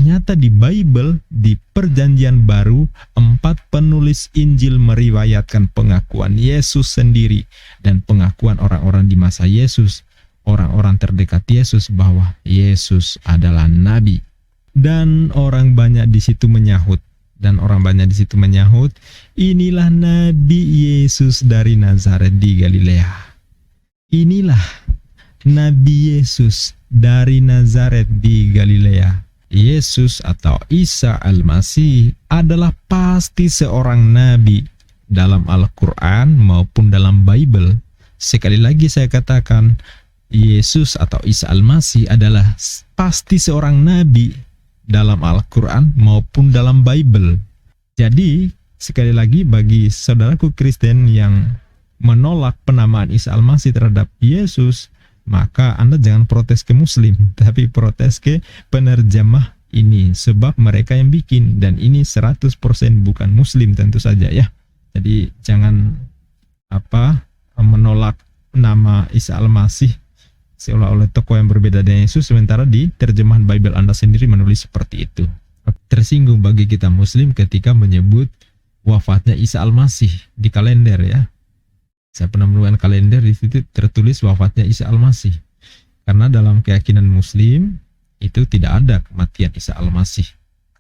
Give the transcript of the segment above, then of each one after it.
ternyata di Bible, di Perjanjian Baru, 4 penulis Injil meriwayatkan pengakuan Yesus sendiri dan pengakuan orang-orang di masa Yesus, orang-orang terdekat Yesus, bahwa Yesus adalah nabi. Dan orang banyak di situ menyahut, inilah Nabi Yesus dari Nazaret di Galilea. Inilah Nabi Yesus dari Nazaret di Galilea. Yesus atau Isa Al-Masih adalah pasti seorang nabi dalam Al-Quran maupun dalam Bible. Sekali lagi saya katakan, Yesus atau Isa Al-Masih adalah pasti seorang nabi dalam Al-Quran maupun dalam Bible. Jadi, sekali lagi bagi saudaraku Kristen yang menolak penamaan Isa Al-Masih terhadap Yesus, maka Anda jangan protes ke Muslim, tapi protes ke penerjemah ini, sebab mereka yang bikin, dan ini 100% bukan Muslim tentu saja ya. Jadi jangan menolak nama Isa Al-Masih seolah-olah tokoh yang berbeda dengan Yesus, sementara di terjemahan Bible Anda sendiri menulis seperti itu. Tersinggung bagi kita Muslim ketika menyebut wafatnya Isa Al-Masih di kalender ya. Saya pernah menemukan kalender, di situ tertulis wafatnya Isa Al-Masih. Karena dalam keyakinan Muslim itu tidak ada kematian Isa Al-Masih.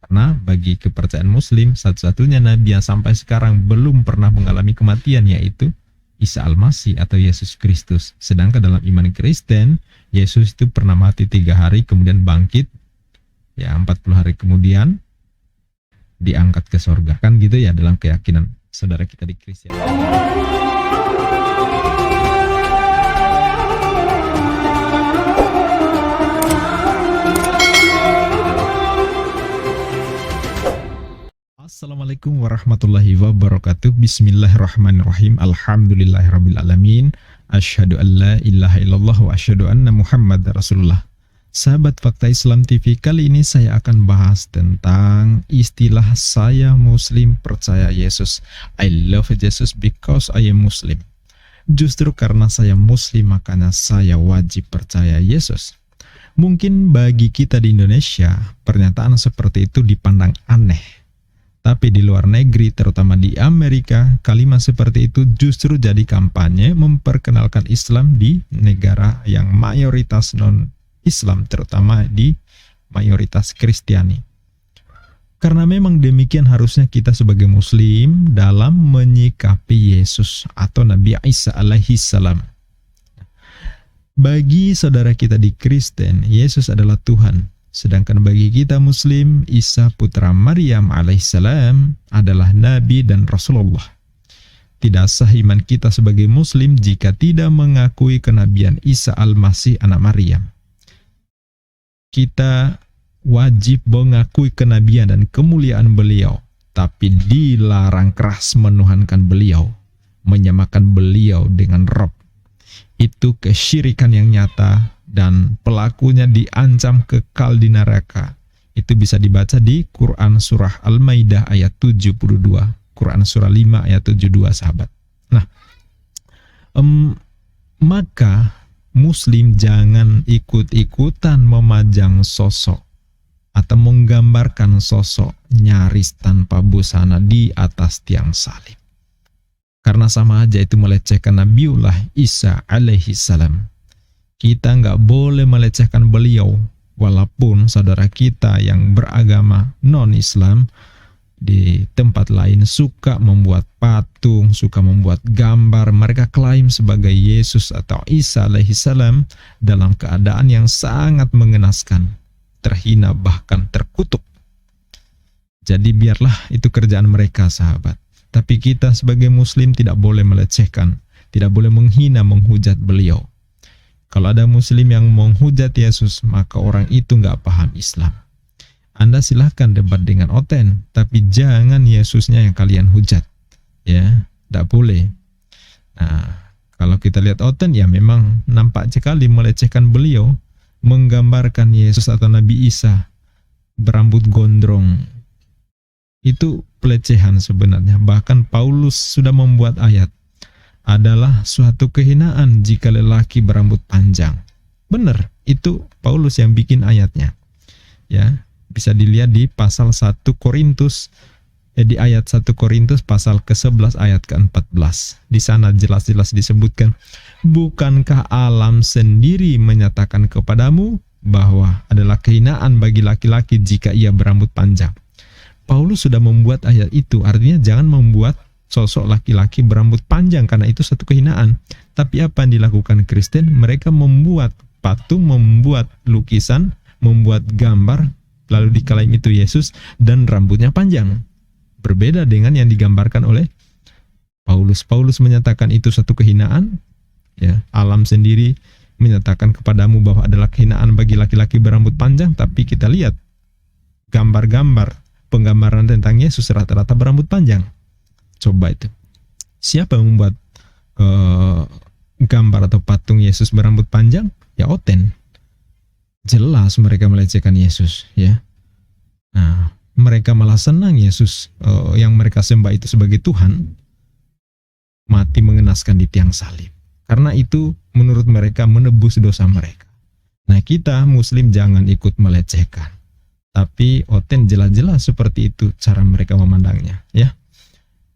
Karena bagi kepercayaan Muslim, satu-satunya nabi yang sampai sekarang belum pernah mengalami kematian yaitu Isa Al-Masih atau Yesus Kristus. Sedangkan dalam iman Kristen, Yesus itu pernah mati 3 hari kemudian bangkit, ya 40 hari kemudian diangkat ke sorga. Kan gitu ya dalam keyakinan saudara kita di Kristen. Assalamualaikum warahmatullahi wabarakatuh. Bismillahirrahmanirrahim. Alhamdulillahirrabbilalamin. Asyhadu an la ilaha illallah wa asyhadu anna Muhammad Rasulullah. Sahabat Fakta Islam TV, kali ini saya akan bahas tentang istilah saya Muslim percaya Yesus. I love Jesus because I am Muslim. Justru karena saya Muslim makanya saya wajib percaya Yesus. Mungkin bagi kita di Indonesia pernyataan seperti itu dipandang aneh. Tapi di luar negeri, terutama di Amerika, kalimat seperti itu justru jadi kampanye memperkenalkan Islam di negara yang mayoritas non-Islam, terutama di mayoritas Kristiani. Karena memang demikian harusnya kita sebagai Muslim dalam menyikapi Yesus atau Nabi Isa alaihi salam. Bagi saudara kita di Kristen, Yesus adalah Tuhan. Sedangkan bagi kita Muslim, Isa putra Maryam alaihissalam adalah Nabi dan Rasulullah. Tidak sah iman kita sebagai Muslim jika tidak mengakui kenabian Isa Al-Masih anak Maryam. Kita wajib mengakui kenabian dan kemuliaan beliau, tapi dilarang keras menuhankan beliau, menyamakan beliau dengan Rabb. Itu kesyirikan yang nyata dan pelakunya diancam kekal di neraka. Itu bisa dibaca di Quran surah Al-Maidah ayat 72, Quran surah 5 ayat 72 sahabat. Nah, maka Muslim jangan ikut-ikutan memajang sosok atau menggambarkan sosok nyaris tanpa busana di atas tiang salib. Karena sama aja itu melecehkan Nabiullah Isa alaihi salam. Kita nggak boleh melecehkan beliau, walaupun saudara kita yang beragama non-Islam di tempat lain suka membuat patung, suka membuat gambar. Mereka klaim sebagai Yesus atau Isa alaihi salam dalam keadaan yang sangat mengenaskan, terhina bahkan terkutuk. Jadi biarlah itu kerjaan mereka sahabat. Tapi kita sebagai Muslim tidak boleh melecehkan, tidak boleh menghina, menghujat beliau. Kalau ada Muslim yang menghujat Yesus, maka orang itu nggak paham Islam. Anda silahkan debat dengan Oten, tapi jangan Yesusnya yang kalian hujat. Ya, tidak boleh. Nah, kalau kita lihat Oten, ya memang nampak sekali melecehkan beliau, menggambarkan Yesus atau Nabi Isa berambut gondrong. Itu pelecehan sebenarnya. Bahkan Paulus sudah membuat ayat. Adalah suatu kehinaan jika lelaki berambut panjang. Benar, itu Paulus yang bikin ayatnya. Ya, bisa dilihat di pasal 1 Korintus, di ayat 1 Korintus pasal ke-11 ayat ke-14. Di sana jelas-jelas disebutkan, bukankah alam sendiri menyatakan kepadamu bahwa adalah kehinaan bagi laki-laki jika ia berambut panjang. Paulus sudah membuat ayat itu, artinya jangan membuat sosok laki-laki berambut panjang karena itu satu kehinaan. Tapi apa yang dilakukan Kristen? Mereka membuat patung, membuat lukisan, membuat gambar, lalu diklaim itu Yesus dan rambutnya panjang. Berbeda dengan yang digambarkan oleh Paulus. Paulus menyatakan itu satu kehinaan, ya. Alam sendiri menyatakan kepadamu bahwa adalah kehinaan bagi laki-laki berambut panjang, tapi kita lihat gambar-gambar penggambaran tentang Yesus rata-rata berambut panjang. Coba itu. Siapa yang membuat gambar atau patung Yesus berambut panjang? Ya Oten. Jelas mereka melecehkan Yesus, ya. Nah, mereka malah senang Yesus yang mereka sembah itu sebagai Tuhan mati mengenaskan di tiang salib. Karena itu menurut mereka menebus dosa mereka. Nah, kita Muslim jangan ikut melecehkan. Tapi Oten jelas-jelas seperti itu cara mereka memandangnya, ya.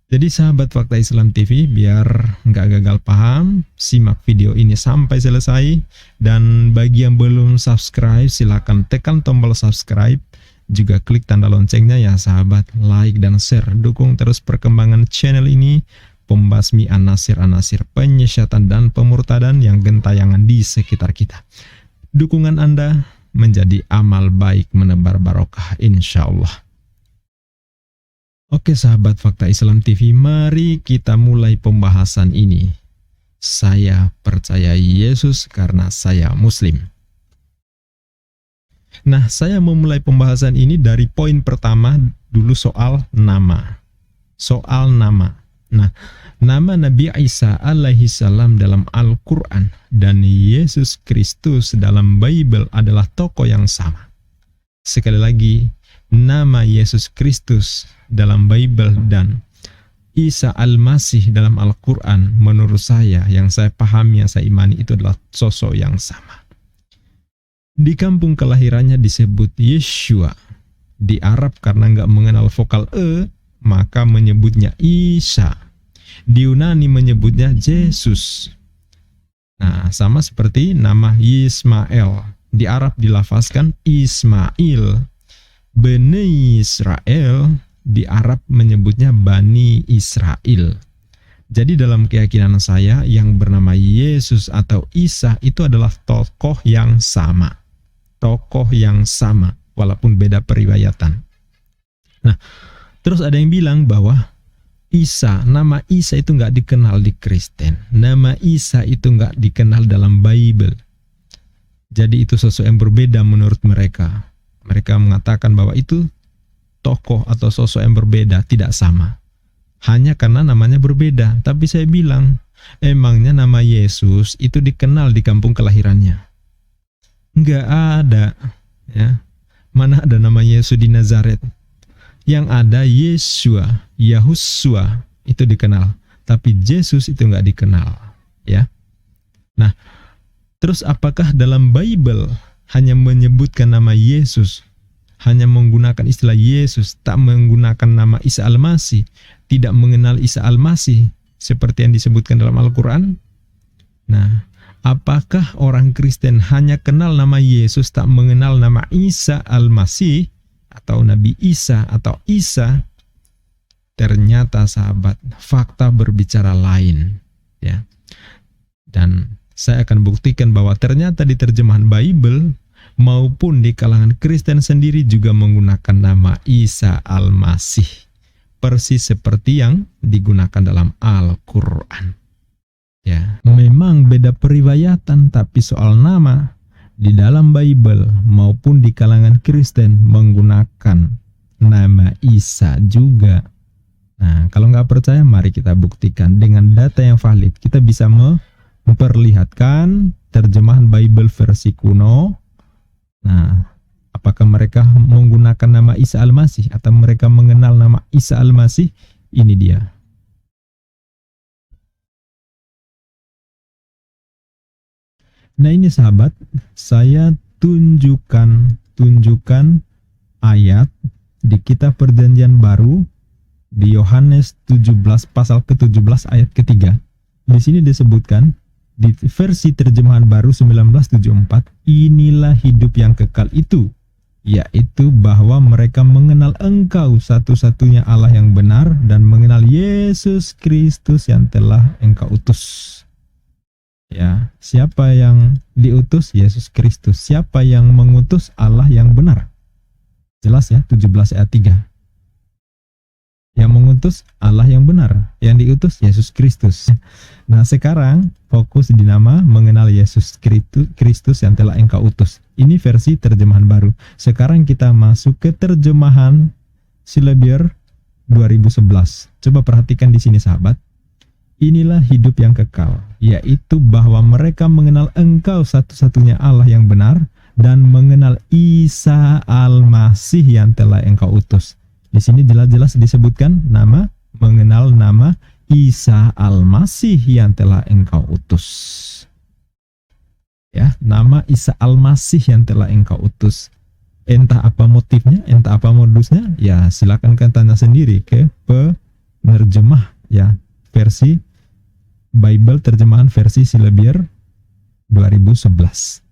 Jadi sahabat Fakta Islam TV, biar nggak gagal paham, simak video ini sampai selesai. Dan bagi yang belum subscribe, silakan tekan tombol subscribe. Juga klik tanda loncengnya ya sahabat, like dan share. Dukung terus perkembangan channel ini, pembasmi anasir-anasir penyesatan dan pemurtadan yang gentayangan di sekitar kita. Dukungan Anda menjadi amal baik menebar barokah insya Allah. Oke sahabat Fakta Islam TV, mari kita mulai pembahasan ini. Saya percaya Yesus karena saya Muslim. Nah, saya memulai pembahasan ini dari poin pertama dulu soal nama. Soal nama. Nah, nama Nabi Isa alaihi salam dalam Al-Quran dan Yesus Kristus dalam Bible adalah tokoh yang sama. Sekali lagi, nama Yesus Kristus dalam Bible dan Isa Al-Masih dalam Al-Quran menurut saya, yang saya pahami, yang saya imani itu adalah sosok yang sama. Di kampung kelahirannya disebut Yeshua. Di Arab karena nggak mengenal vokal maka menyebutnya Isa. Di Yunani menyebutnya Yesus. Nah, sama seperti nama Ismail. Di Arab dilafazkan Ismail. Bani Israel, di Arab menyebutnya Bani Israel. Jadi dalam keyakinan saya, yang bernama Yesus atau Isa itu adalah tokoh yang sama. Tokoh yang sama, walaupun beda periwayatan. Nah, terus ada yang bilang bahwa Isa, nama Isa itu nggak dikenal di Kristen. Nama Isa itu nggak dikenal dalam Bible. Jadi itu sosok yang berbeda menurut mereka. Mereka mengatakan bahwa itu tokoh atau sosok yang berbeda, tidak sama. Hanya karena namanya berbeda. Tapi saya bilang, emangnya nama Yesus itu dikenal di kampung kelahirannya? Enggak ada. Ya. Mana ada nama Yesus di Nazaret? Yang ada Yeshua, Yahusua itu dikenal. Tapi Yesus itu enggak dikenal. Ya. Nah, terus apakah dalam Bible hanya menyebutkan nama Yesus, hanya menggunakan istilah Yesus, tak menggunakan nama Isa Al-Masih, tidak mengenal Isa Al-Masih seperti yang disebutkan dalam Al-Quran? Nah, apakah orang Kristen hanya kenal nama Yesus, tak mengenal nama Isa Al-Masih atau Nabi Isa atau Isa? Ternyata sahabat, fakta berbicara lain, ya. Dan saya akan buktikan bahwa ternyata di terjemahan Bible maupun di kalangan Kristen sendiri juga menggunakan nama Isa Al-Masih. Persis seperti yang digunakan dalam Al-Quran. Ya, memang beda periwayatan, tapi soal nama di dalam Bible maupun di kalangan Kristen menggunakan nama Isa juga. Nah, kalau nggak percaya, mari kita buktikan dengan data yang valid. Kita bisa memperlihatkan terjemahan Bible versi kuno. Nah, apakah mereka menggunakan nama Isa Al-Masih atau mereka mengenal nama Isa Al-Masih? Ini dia. Nah, ini sahabat, saya tunjukkan lihat di kitab Perjanjian Baru di Yohanes 17 pasal ke-17 ayat ketiga. Di sini disebutkan di versi terjemahan baru 1974, inilah hidup yang kekal itu, yaitu bahwa mereka mengenal Engkau satu-satunya Allah yang benar dan mengenal Yesus Kristus yang telah Engkau utus. Ya, siapa yang diutus? Yesus Kristus. Siapa yang mengutus? Allah yang benar. Jelas ya, 17 ayat 3. Yang mengutus Allah yang benar, yang diutus Yesus Kristus. Nah, sekarang fokus di nama mengenal Yesus Kristus yang telah Engkau utus. Ini versi terjemahan baru. Sekarang kita masuk ke terjemahan Silebier 2011. Coba perhatikan di sini sahabat. Inilah hidup yang kekal, yaitu bahwa mereka mengenal Engkau satu-satunya Allah yang benar dan mengenal Isa Al-Masih yang telah Engkau utus. Di sini jelas-jelas disebutkan mengenal nama Isa Al-Masih yang telah Engkau utus. Ya, nama Isa Al-Masih yang telah Engkau utus. Entah apa motifnya, entah apa modusnya, ya silakan kan tanya sendiri ke penerjemah ya, versi Bible terjemahan versi Silebier 2011.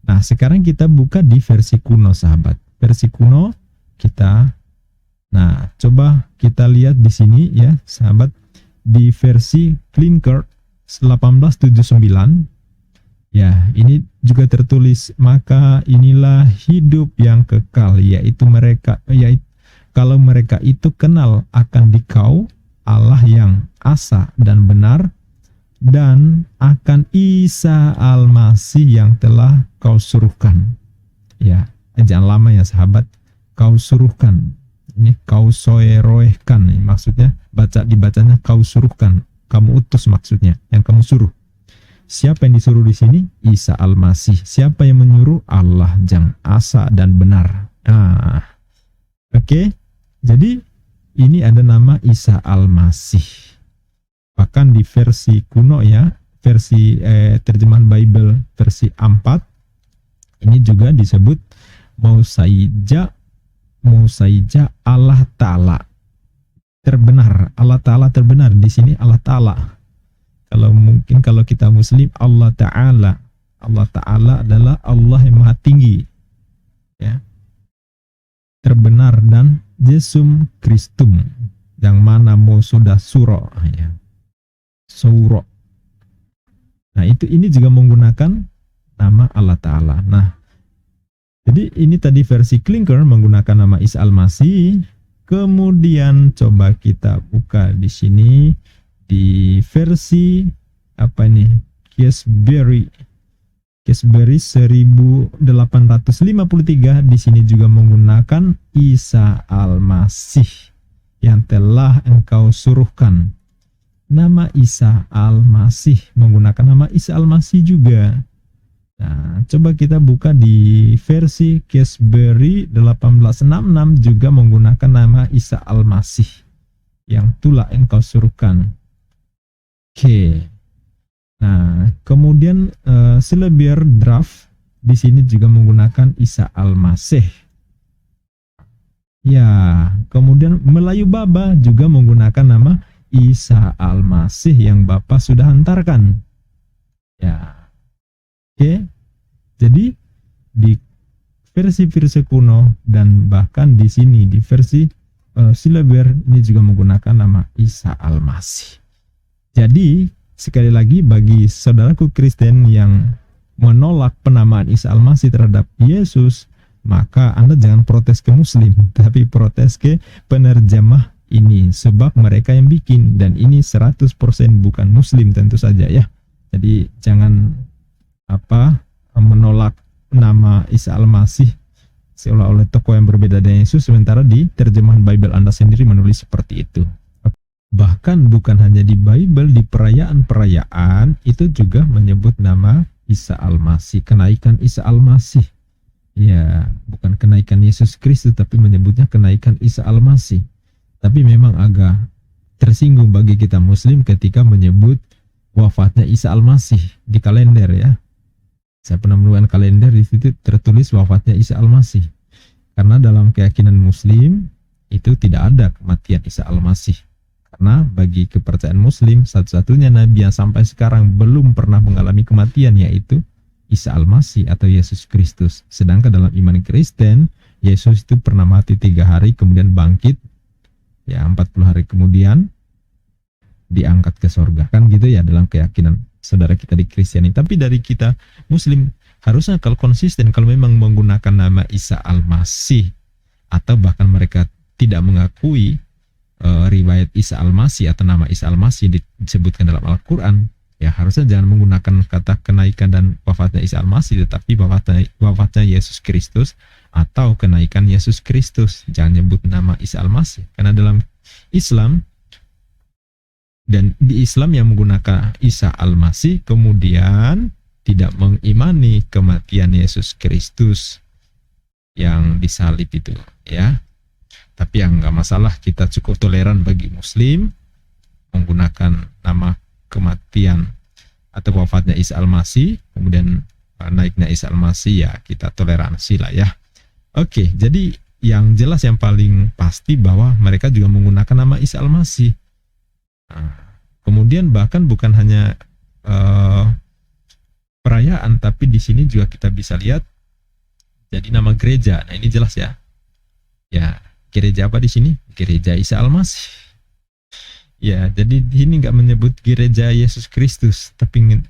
Nah, sekarang kita buka di versi kuno sahabat. Versi kuno kita, nah coba kita lihat di sini ya sahabat, di versi Klinker 1879. Ya, ini juga tertulis, maka inilah hidup yang kekal, yaitu kalau mereka itu kenal akan Dikau, Allah yang asa dan benar, dan akan Isa Al-Masih yang telah Kau suruhkan. Ya, jangan lama ya sahabat, Kau suruhkan. Ini Kau soeroehkan, maksudnya dibacanya Kau suruhkan, kamu utus maksudnya, yang kamu suruh. Siapa yang disuruh di sini? Isa Al-Masih. Siapa yang menyuruh? Allah yang asa dan benar. Oke. Jadi ini ada nama Isa Al-Masih. Bahkan di versi kuno ya, versi terjemahan Bible versi 4, ini juga disebut Mausaija Allah Ta'ala. Terbenar, Allah Ta'ala terbenar. Di sini Allah Ta'ala. Kalau kita Muslim, Allah Ta'ala. Allah Ta'ala adalah Allah yang maha tinggi. Ya. Terbenar dan Jesum Kristum. Yang mana mau sudah suro. Ya. Suro. Nah, ini juga menggunakan nama Allah Ta'ala. Nah, jadi ini tadi versi Klinker menggunakan nama Isa Al-Masih. Kemudian coba kita buka di sini di versi Kiesbury 1853. Di sini juga menggunakan Isa Al-Masih yang telah Engkau suruhkan. Nama Isa Al-Masih, menggunakan nama Isa Al-Masih juga. Nah, coba kita buka di versi Kiesbury 1866 juga menggunakan nama Isa Al-Masih yang telah Engkau suruhkan. Oke. Nah, kemudian Silebier Draft di sini juga menggunakan Isa Al-Masih. Ya, kemudian Melayu Baba juga menggunakan nama Isa Al-Masih yang Bapa sudah hantarkan. Ya. Oke. Jadi di versi-versi kuno dan bahkan di sini di versi Silebier ini juga menggunakan nama Isa Al-Masih. Jadi sekali lagi bagi saudaraku Kristen yang menolak penamaan Isa Al-Masih terhadap Yesus, maka Anda jangan protes ke Muslim, tapi protes ke penerjemah ini, sebab mereka yang bikin, dan ini 100% bukan Muslim tentu saja ya. Jadi jangan menolak nama Isa Al-Masih seolah-olah tokoh yang berbeda dengan Yesus, sementara di terjemahan Bible Anda sendiri menulis seperti itu. Bahkan bukan hanya di Bible, di perayaan-perayaan itu juga menyebut nama Isa Al-Masih, kenaikan Isa Al-Masih. Ya, bukan kenaikan Yesus Kristus, tapi menyebutnya kenaikan Isa Al-Masih. Tapi memang agak tersinggung bagi kita Muslim ketika menyebut wafatnya Isa Al-Masih di kalender ya. Saya pernah menemukan kalender, di situ tertulis wafatnya Isa Al-Masih. Karena dalam keyakinan Muslim itu tidak ada kematian Isa Al-Masih. Karena bagi kepercayaan Muslim, satu-satunya Nabi yang sampai sekarang belum pernah mengalami kematian yaitu Isa Al-Masih atau Yesus Kristus. Sedangkan dalam iman Kristen, Yesus itu pernah mati 3 hari kemudian bangkit, ya 40 hari kemudian diangkat ke sorga. Kan gitu ya dalam keyakinan saudara kita di Kristiani. Tapi dari kita Muslim, harusnya kalau konsisten, kalau memang menggunakan nama Isa Al-Masih atau bahkan mereka tidak mengakui riwayat Isa Al-Masih atau nama Isa Al-Masih disebutkan dalam Al-Quran, ya harusnya jangan menggunakan kata kenaikan dan wafatnya Isa Al-Masih, tetapi wafatnya Yesus Kristus atau kenaikan Yesus Kristus. Jangan nyebut nama Isa Al-Masih, karena dalam Islam dan di Islam yang menggunakan Isa Al-Masih kemudian tidak mengimani kematian Yesus Kristus yang disalib itu, ya. Tapi yang nggak masalah, kita cukup toleran bagi Muslim menggunakan nama kematian atau wafatnya Isa Al-Masih, kemudian naiknya Isa Al-Masih, ya kita toleransi lah ya. Oke, jadi yang jelas yang paling pasti bahwa mereka juga menggunakan nama Isa Al-Masih. Nah, kemudian bahkan bukan hanya perayaan, tapi di sini juga kita bisa lihat jadi nama gereja. Nah ini jelas ya. Ya, gereja apa di sini? Gereja Isa Al-Masih. Ya, jadi ini nggak menyebut gereja Yesus Kristus, tapi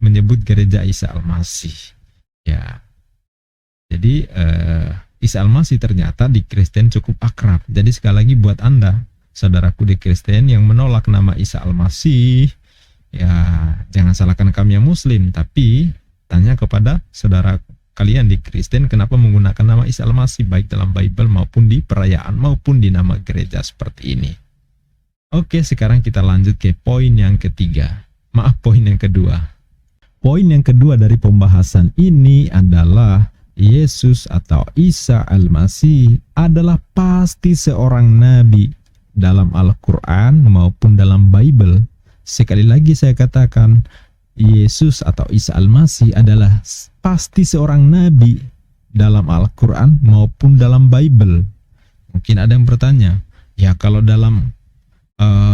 menyebut gereja Isa Al-Masih. Ya, jadi Isa Al-Masih ternyata di Kristen cukup akrab. Jadi sekali lagi buat Anda, saudaraku di Kristen yang menolak nama Isa Al-Masih, ya jangan salahkan kami yang Muslim, tapi tanya kepada saudara kalian di Kristen kenapa menggunakan nama Isa Al-Masih baik dalam Bible maupun di perayaan maupun di nama gereja seperti ini. Oke, sekarang kita lanjut ke poin yang ketiga. Poin yang kedua. Poin yang kedua dari pembahasan ini adalah Yesus atau Isa Al-Masih adalah pasti seorang nabi dalam Al-Quran maupun dalam Bible. Sekali lagi saya katakan, Yesus atau Isa Al-Masih adalah pasti seorang nabi dalam Al-Quran maupun dalam Bible. Mungkin ada yang bertanya, ya kalau dalam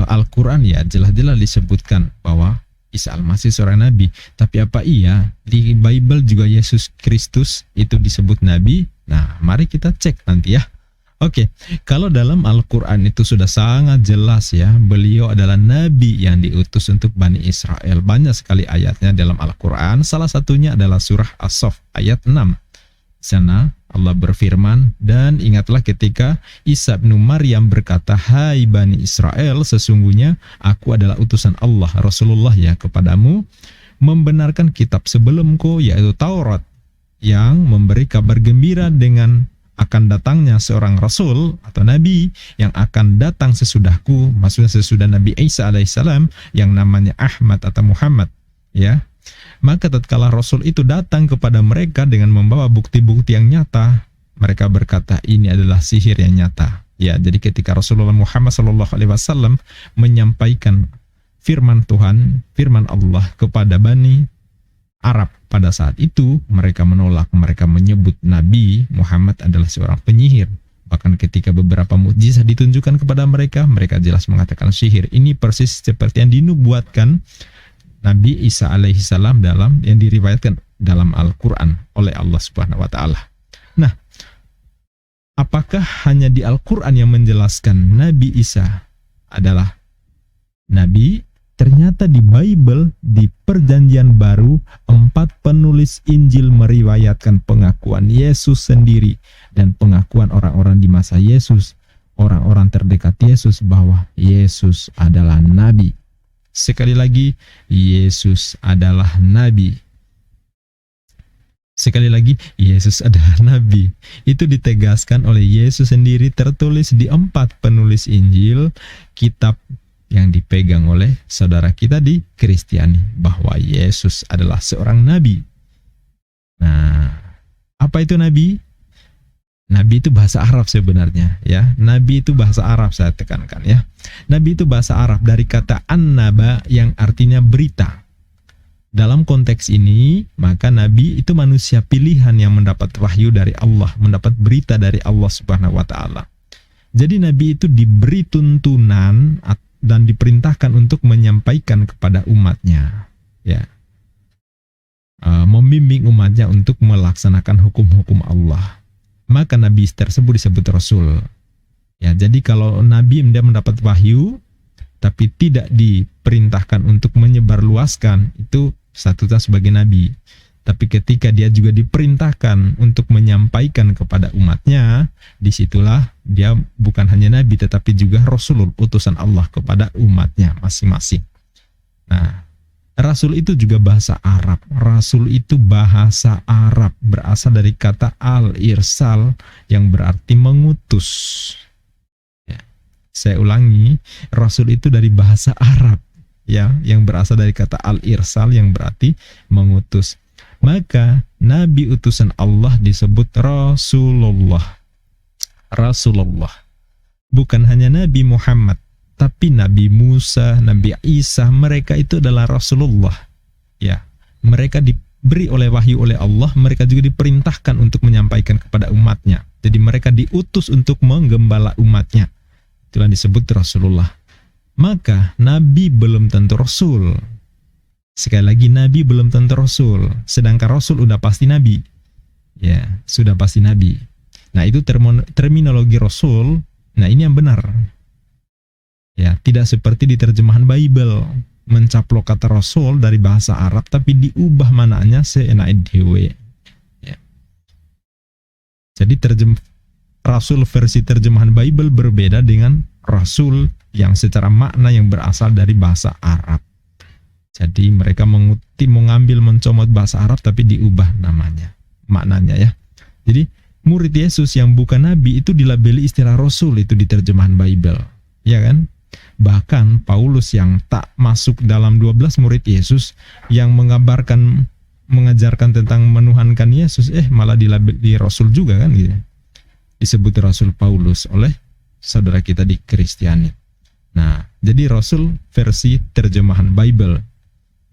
Al-Quran ya jelas-jelas disebutkan bahwa Isa Al-Masih seorang nabi, tapi apa iya di Bible juga Yesus Kristus itu disebut nabi? Nah, mari kita cek nanti ya. Oke, kalau dalam Al-Quran itu sudah sangat jelas ya, beliau adalah nabi yang diutus untuk Bani Israel. Banyak sekali ayatnya dalam Al-Quran, salah satunya adalah surah As-Saff ayat 6. Di sana Allah berfirman, dan ingatlah ketika Isa bin Maryam berkata, hai Bani Israel, sesungguhnya aku adalah utusan Allah, Rasulullah ya kepadamu, membenarkan kitab sebelumku yaitu Taurat, yang memberi kabar gembira dengan akan datangnya seorang rasul atau nabi yang akan datang sesudahku, maksudnya sesudah Nabi Isa alaihissalam yang namanya Ahmad atau Muhammad ya. Maka tatkala rasul itu datang kepada mereka dengan membawa bukti-bukti yang nyata, mereka berkata ini adalah sihir yang nyata ya. Jadi ketika Rasulullah Muhammad SAW menyampaikan firman Tuhan, firman Allah kepada Bani Arab pada saat itu, mereka menolak, mereka menyebut Nabi Muhammad adalah seorang penyihir. Bahkan ketika beberapa mukjizat ditunjukkan kepada mereka, mereka jelas mengatakan sihir. Ini persis seperti yang dinubuatkan Nabi Isa alaihissalam dalam yang diriwayatkan dalam Al-Quran oleh Allah Subhanahu wa Ta'ala. Nah, apakah hanya di Al-Quran yang menjelaskan Nabi Isa adalah Nabi? Ternyata di Bible, di Perjanjian Baru, 4 penulis Injil meriwayatkan pengakuan Yesus sendiri dan pengakuan orang-orang di masa Yesus, orang-orang terdekat Yesus bahwa Yesus adalah Nabi. Sekali lagi, Yesus adalah Nabi. Sekali lagi, Yesus adalah Nabi. Itu ditegaskan oleh Yesus sendiri, tertulis di 4 penulis Injil, kitab yang dipegang oleh saudara kita di Kristiani, bahwa Yesus adalah seorang nabi. Nah, apa itu nabi? Nabi itu bahasa Arab sebenarnya ya. Nabi itu bahasa Arab, saya tekankan ya. Nabi itu bahasa Arab dari kata an-naba yang artinya berita. Dalam konteks ini, maka Nabi itu manusia pilihan yang mendapat wahyu dari Allah, mendapat berita dari Allah Subhanahu wa taala. Jadi Nabi itu diberi tuntunan dan diperintahkan untuk menyampaikan kepada umatnya, ya. Membimbing umatnya untuk melaksanakan hukum-hukum Allah. Maka Nabi tersebut disebut Rasul. Ya, jadi kalau Nabi dia mendapat wahyu tapi tidak diperintahkan untuk menyebarluaskan, itu statusnya sebagai Nabi. Tapi ketika dia juga diperintahkan untuk menyampaikan kepada umatnya, disitulah dia bukan hanya Nabi tetapi juga Rasulul, utusan Allah kepada umatnya masing-masing. Nah, Rasul itu juga bahasa Arab. Rasul itu bahasa Arab, berasal dari kata al-irsal yang berarti mengutus. Ya. Saya ulangi, Rasul itu dari bahasa Arab, ya, yang berasal dari kata al-irsal yang berarti mengutus. Maka Nabi utusan Allah disebut Rasulullah. Rasulullah. Bukan hanya Nabi Muhammad, tapi Nabi Musa, Nabi Isa, mereka itu adalah Rasulullah. Ya, mereka diberi oleh wahyu oleh Allah, mereka juga diperintahkan untuk menyampaikan kepada umatnya. Jadi mereka diutus untuk menggembala umatnya. Itulah disebut Rasulullah. Maka Nabi belum tentu Rasul. Sekali lagi, Nabi belum tentu Rasul. Sedangkan Rasul udah pasti Nabi. Ya, sudah pasti Nabi. Nah, itu terminologi Rasul. Nah, ini yang benar. Ya, tidak seperti di terjemahan Bible. Mencaplok kata Rasul dari bahasa Arab, tapi diubah maknanya seenak dewe. Ya. Jadi Rasul versi terjemahan Bible berbeda dengan Rasul yang secara makna yang berasal dari bahasa Arab. Jadi mereka mengambil mencomot bahasa Arab tapi diubah maknanya ya. Jadi murid Yesus yang bukan Nabi itu dilabeli istilah Rasul itu di terjemahan Bible, ya kan? Bahkan Paulus yang tak masuk dalam 12 murid Yesus yang mengajarkan tentang menuhankan Yesus, malah dilabeli Rasul juga kan gitu. Disebut Rasul Paulus oleh saudara kita di Kristiani. Nah, jadi Rasul versi terjemahan Bible.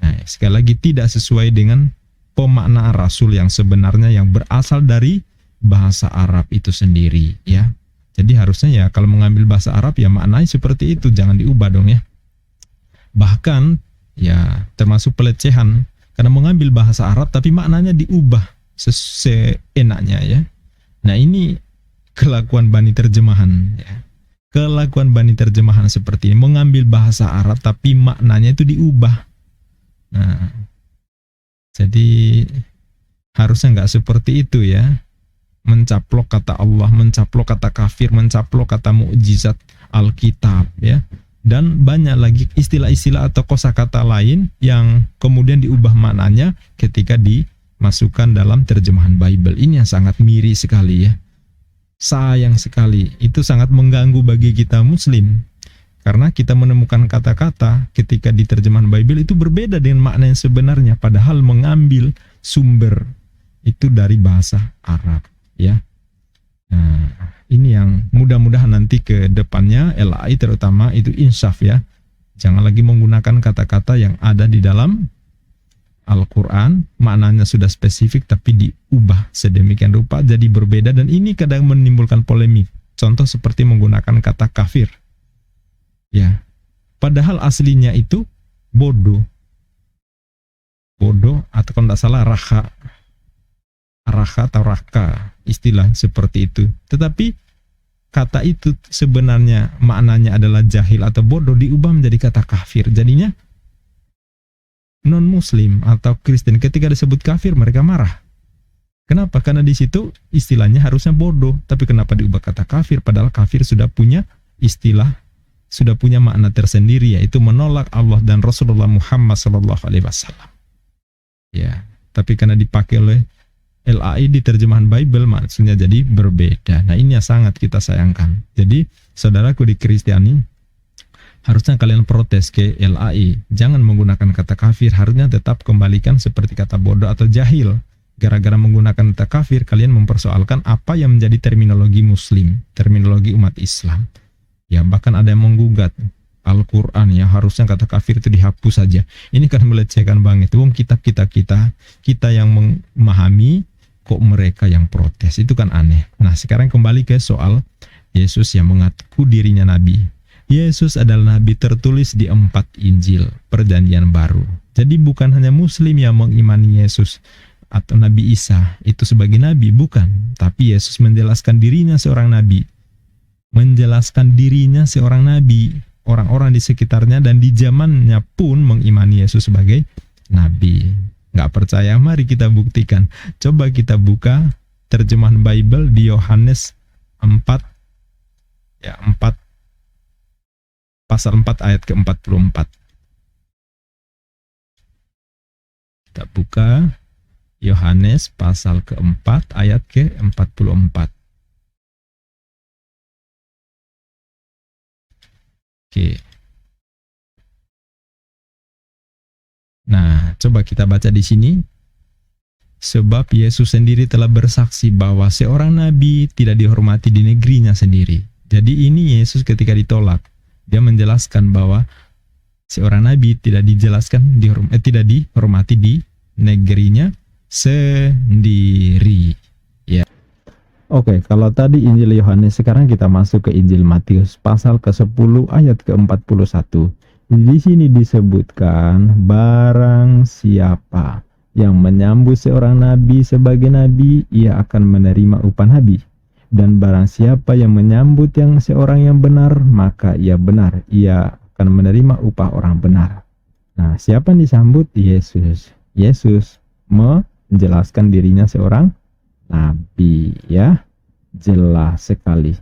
Nah, sekali lagi tidak sesuai dengan pemaknaan Rasul yang sebenarnya yang berasal dari bahasa Arab itu sendiri, ya. Jadi harusnya ya kalau mengambil bahasa Arab ya maknanya seperti itu, jangan diubah dong ya. Bahkan ya termasuk pelecehan karena mengambil bahasa Arab tapi maknanya diubah seenaknya ya. Nah, ini kelakuan bani terjemahan ya. Kelakuan bani terjemahan seperti ini, mengambil bahasa Arab tapi maknanya itu diubah. Nah, jadi harusnya nggak seperti itu ya. Mencaplok kata Allah, mencaplok kata kafir, mencaplok kata mukjizat Alkitab ya. Dan banyak lagi istilah-istilah atau kosakata lain yang kemudian diubah maknanya ketika dimasukkan dalam terjemahan Bible. Ini yang sangat miris sekali ya. Sayang sekali, itu sangat mengganggu bagi kita muslim. Karena kita menemukan kata-kata ketika di terjemahan Bible itu berbeda dengan makna yang sebenarnya, padahal mengambil sumber itu dari bahasa Arab, ya. Nah, ini yang mudah-mudahan nanti ke depannya LAI terutama itu insaf ya. Jangan lagi menggunakan kata-kata yang ada di dalam Al-Quran, maknanya sudah spesifik tapi diubah sedemikian rupa jadi berbeda, dan ini kadang menimbulkan polemik. Contoh seperti menggunakan kata kafir. Ya, padahal aslinya itu bodoh atau kalau tidak salah raha atau raka, istilah seperti itu. Tetapi kata itu sebenarnya maknanya adalah jahil atau bodoh, diubah menjadi kata kafir. Jadinya non-muslim atau Kristen ketika disebut kafir mereka marah. Kenapa? Karena di situ istilahnya harusnya bodoh, tapi kenapa diubah kata kafir? Padahal kafir sudah punya istilah, sudah punya makna tersendiri, yaitu menolak Allah dan Rasulullah Muhammad SAW. Ya, tapi karena dipakai oleh LAI di terjemahan Bible maksudnya jadi berbeda. Nah, ini yang sangat kita sayangkan. Jadi, saudaraku di Kristiani, harusnya kalian protes ke LAI. Jangan menggunakan kata kafir, harusnya tetap kembalikan seperti kata bodoh atau jahil. Gara-gara menggunakan kata kafir, kalian mempersoalkan apa yang menjadi terminologi muslim, terminologi umat Islam. Ya, bahkan ada yang menggugat. Al-Quran ya, harusnya kata kafir itu dihapus saja. Ini kan melecehkan banget. Kita yang memahami, kok mereka yang protes, itu kan aneh. Nah sekarang kembali ke soal Yesus yang mengaku dirinya nabi. Yesus adalah nabi tertulis di 4 Injil Perjanjian Baru. Jadi bukan hanya Muslim yang mengimani Yesus atau Nabi Isa itu sebagai nabi, bukan. Tapi Yesus menjelaskan dirinya seorang nabi. Menjelaskan dirinya seorang nabi. Orang-orang di sekitarnya dan di zamannya pun mengimani Yesus sebagai nabi. Nggak percaya? Mari kita buktikan. Coba kita buka terjemahan Bible di Yohanes 4 ya, 4 pasal 4 ayat ke-44. Kita buka Yohanes pasal ke-4 ayat ke-44. Oke. Nah, coba kita baca di sini. Sebab Yesus sendiri telah bersaksi bahwa seorang nabi tidak dihormati di negerinya sendiri. Jadi ini Yesus ketika ditolak, dia menjelaskan bahwa seorang nabi tidak tidak dihormati di negerinya sendiri. Ya. Oke, kalau tadi Injil Yohanes, sekarang kita masuk ke Injil Matius pasal ke-10 ayat ke-41. Di sini disebutkan barang siapa yang menyambut seorang nabi sebagai nabi, ia akan menerima upah nabi. Dan barang siapa yang menyambut seorang yang benar, maka ia benar, ia akan menerima upah orang benar. Nah, siapa yang disambut? Yesus. Yesus menjelaskan dirinya seorang nabi, ya. Jelas sekali.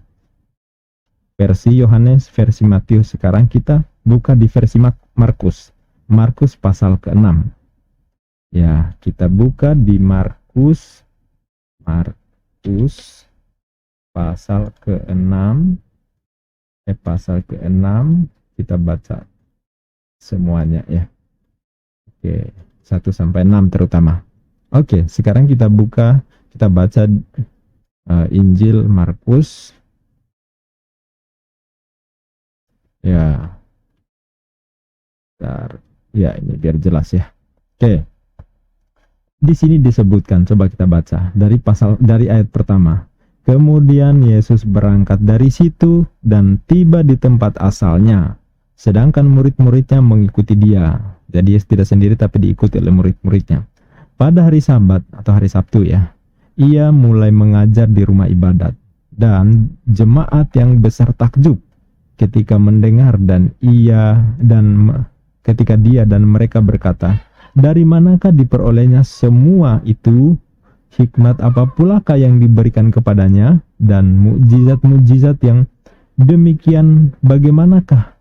Versi Yohanes, versi Matius. Sekarang kita buka di versi Markus. Markus pasal ke-6. Ya, kita buka di Markus pasal ke-6. Pasal ke-6 kita baca semuanya ya. Oke, 1 sampai 6 terutama. Oke, sekarang kita baca Injil Markus. Ya. Bentar. Ya, ini biar jelas ya. Oke. Di sini disebutkan, coba kita baca dari ayat pertama. Kemudian Yesus berangkat dari situ dan tiba di tempat asalnya, sedangkan murid-muridnya mengikuti dia. Jadi Yesus tidak sendiri tapi diikuti oleh murid-muridnya. Pada hari Sabat atau hari Sabtu ya, ia mulai mengajar di rumah ibadat, dan jemaat yang besar takjub ketika mendengar ketika dia dan mereka berkata, dari manakah diperolehnya semua itu? Hikmat apa pulakah yang diberikan kepadanya? Dan mukjizat-mukjizat yang demikian bagaimanakah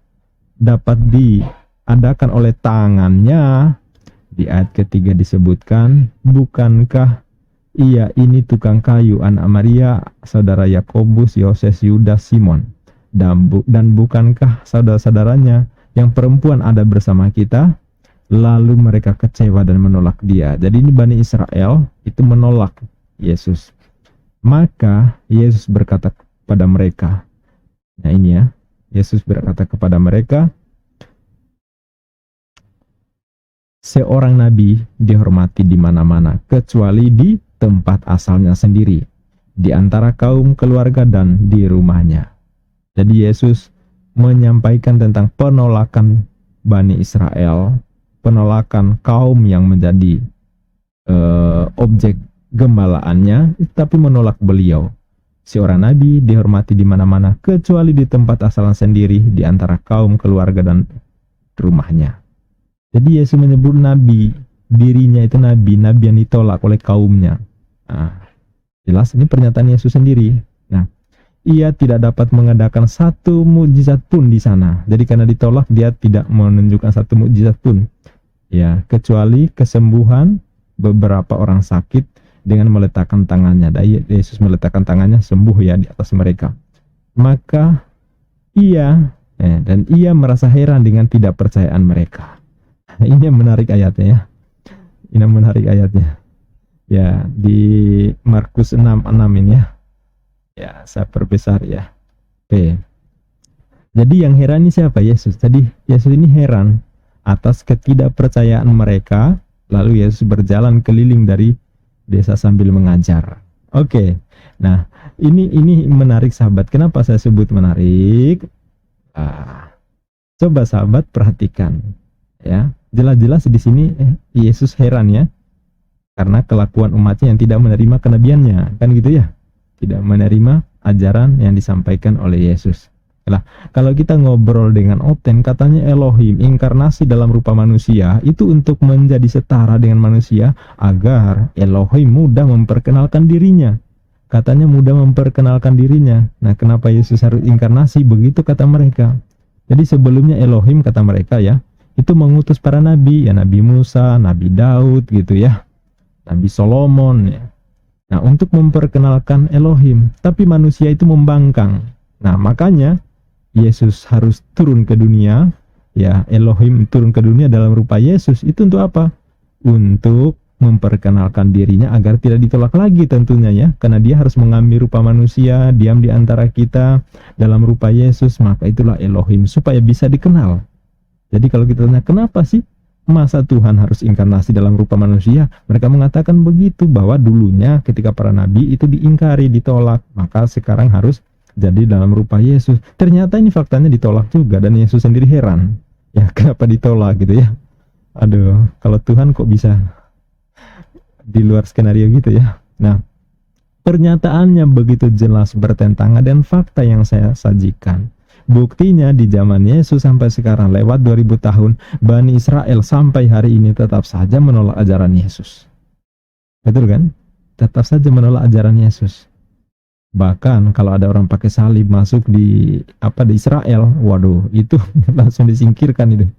dapat diadakan oleh tangannya? Di ayat ketiga disebutkan, bukankah ia ini tukang kayu, anak Maria, saudara Yakobus, Yoses, Yudas, Simon? Dan bukankah saudara-saudaranya yang perempuan ada bersama kita? Lalu mereka kecewa dan menolak dia. Jadi ini Bani Israel itu menolak Yesus. Maka Yesus berkata kepada mereka. Nah ini ya. Yesus berkata kepada mereka, seorang nabi dihormati di mana-mana kecuali di tempat asalnya sendiri, di antara kaum keluarga dan di rumahnya. Jadi Yesus menyampaikan tentang penolakan Bani Israel, penolakan kaum yang menjadi objek gembalaannya, tapi menolak beliau. Seorang nabi dihormati di mana-mana kecuali di tempat asalnya sendiri, di antara kaum keluarga dan rumahnya. Jadi Yesus menyebut nabi, dirinya itu nabi yang ditolak oleh kaumnya. Nah, jelas ini pernyataan Yesus sendiri. Nah, ia tidak dapat mengadakan satu mukjizat pun di sana. Jadi karena ditolak, dia tidak menunjukkan satu mukjizat pun. Ya, kecuali kesembuhan beberapa orang sakit dengan meletakkan tangannya. Dan Yesus meletakkan tangannya, sembuh ya di atas mereka. Maka ia merasa heran dengan tidak percayaan mereka. Ini yang menarik ayatnya ya. Ini yang menarik ayatnya. Ya, di Markus 6:6 ini ya. Ya, saya perbesar ya. Oke. Jadi yang heran ini siapa? Yesus. Jadi Yesus ini heran atas ketidakpercayaan mereka, lalu Yesus berjalan keliling dari desa sambil mengajar. Oke. Nah, ini menarik sahabat. Kenapa saya sebut menarik? Coba sahabat perhatikan ya. Jelas-jelas di sini Yesus heran ya. Karena kelakuan umatnya yang tidak menerima kenabiannya, kan gitu ya. Tidak menerima ajaran yang disampaikan oleh Yesus. Nah, kalau kita ngobrol dengan Oten, katanya Elohim, inkarnasi dalam rupa manusia, itu untuk menjadi setara dengan manusia, agar Elohim mudah memperkenalkan dirinya. Katanya mudah memperkenalkan dirinya. Nah, kenapa Yesus harus inkarnasi? Begitu kata mereka. Jadi sebelumnya Elohim, kata mereka ya, itu mengutus para nabi, ya Nabi Musa, Nabi Daud gitu ya, Nabi Solomon ya. Nah, untuk memperkenalkan Elohim, tapi manusia itu membangkang. Nah, makanya Yesus harus turun ke dunia, ya Elohim turun ke dunia dalam rupa Yesus. Itu untuk apa? Untuk memperkenalkan dirinya agar tidak ditolak lagi tentunya ya. Karena dia harus mengambil rupa manusia, diam di antara kita dalam rupa Yesus, maka itulah Elohim, supaya bisa dikenal. Jadi kalau kita tanya, kenapa sih masa Tuhan harus inkarnasi dalam rupa manusia? Mereka mengatakan begitu, bahwa dulunya ketika para nabi itu diingkari, ditolak, maka sekarang harus jadi dalam rupa Yesus. Ternyata ini faktanya ditolak juga, dan Yesus sendiri heran. Ya, kenapa ditolak gitu ya? Aduh, kalau Tuhan kok bisa di luar skenario gitu ya. Nah, pernyataannya begitu jelas bertentangan dengan fakta yang saya sajikan. Buktinya di zaman Yesus sampai sekarang lewat 2000 tahun, Bani Israel sampai hari ini tetap saja menolak ajaran Yesus. Betul kan? Tetap saja menolak ajaran Yesus. Bahkan kalau ada orang pakai salib masuk di Israel, waduh, itu langsung disingkirkan itu.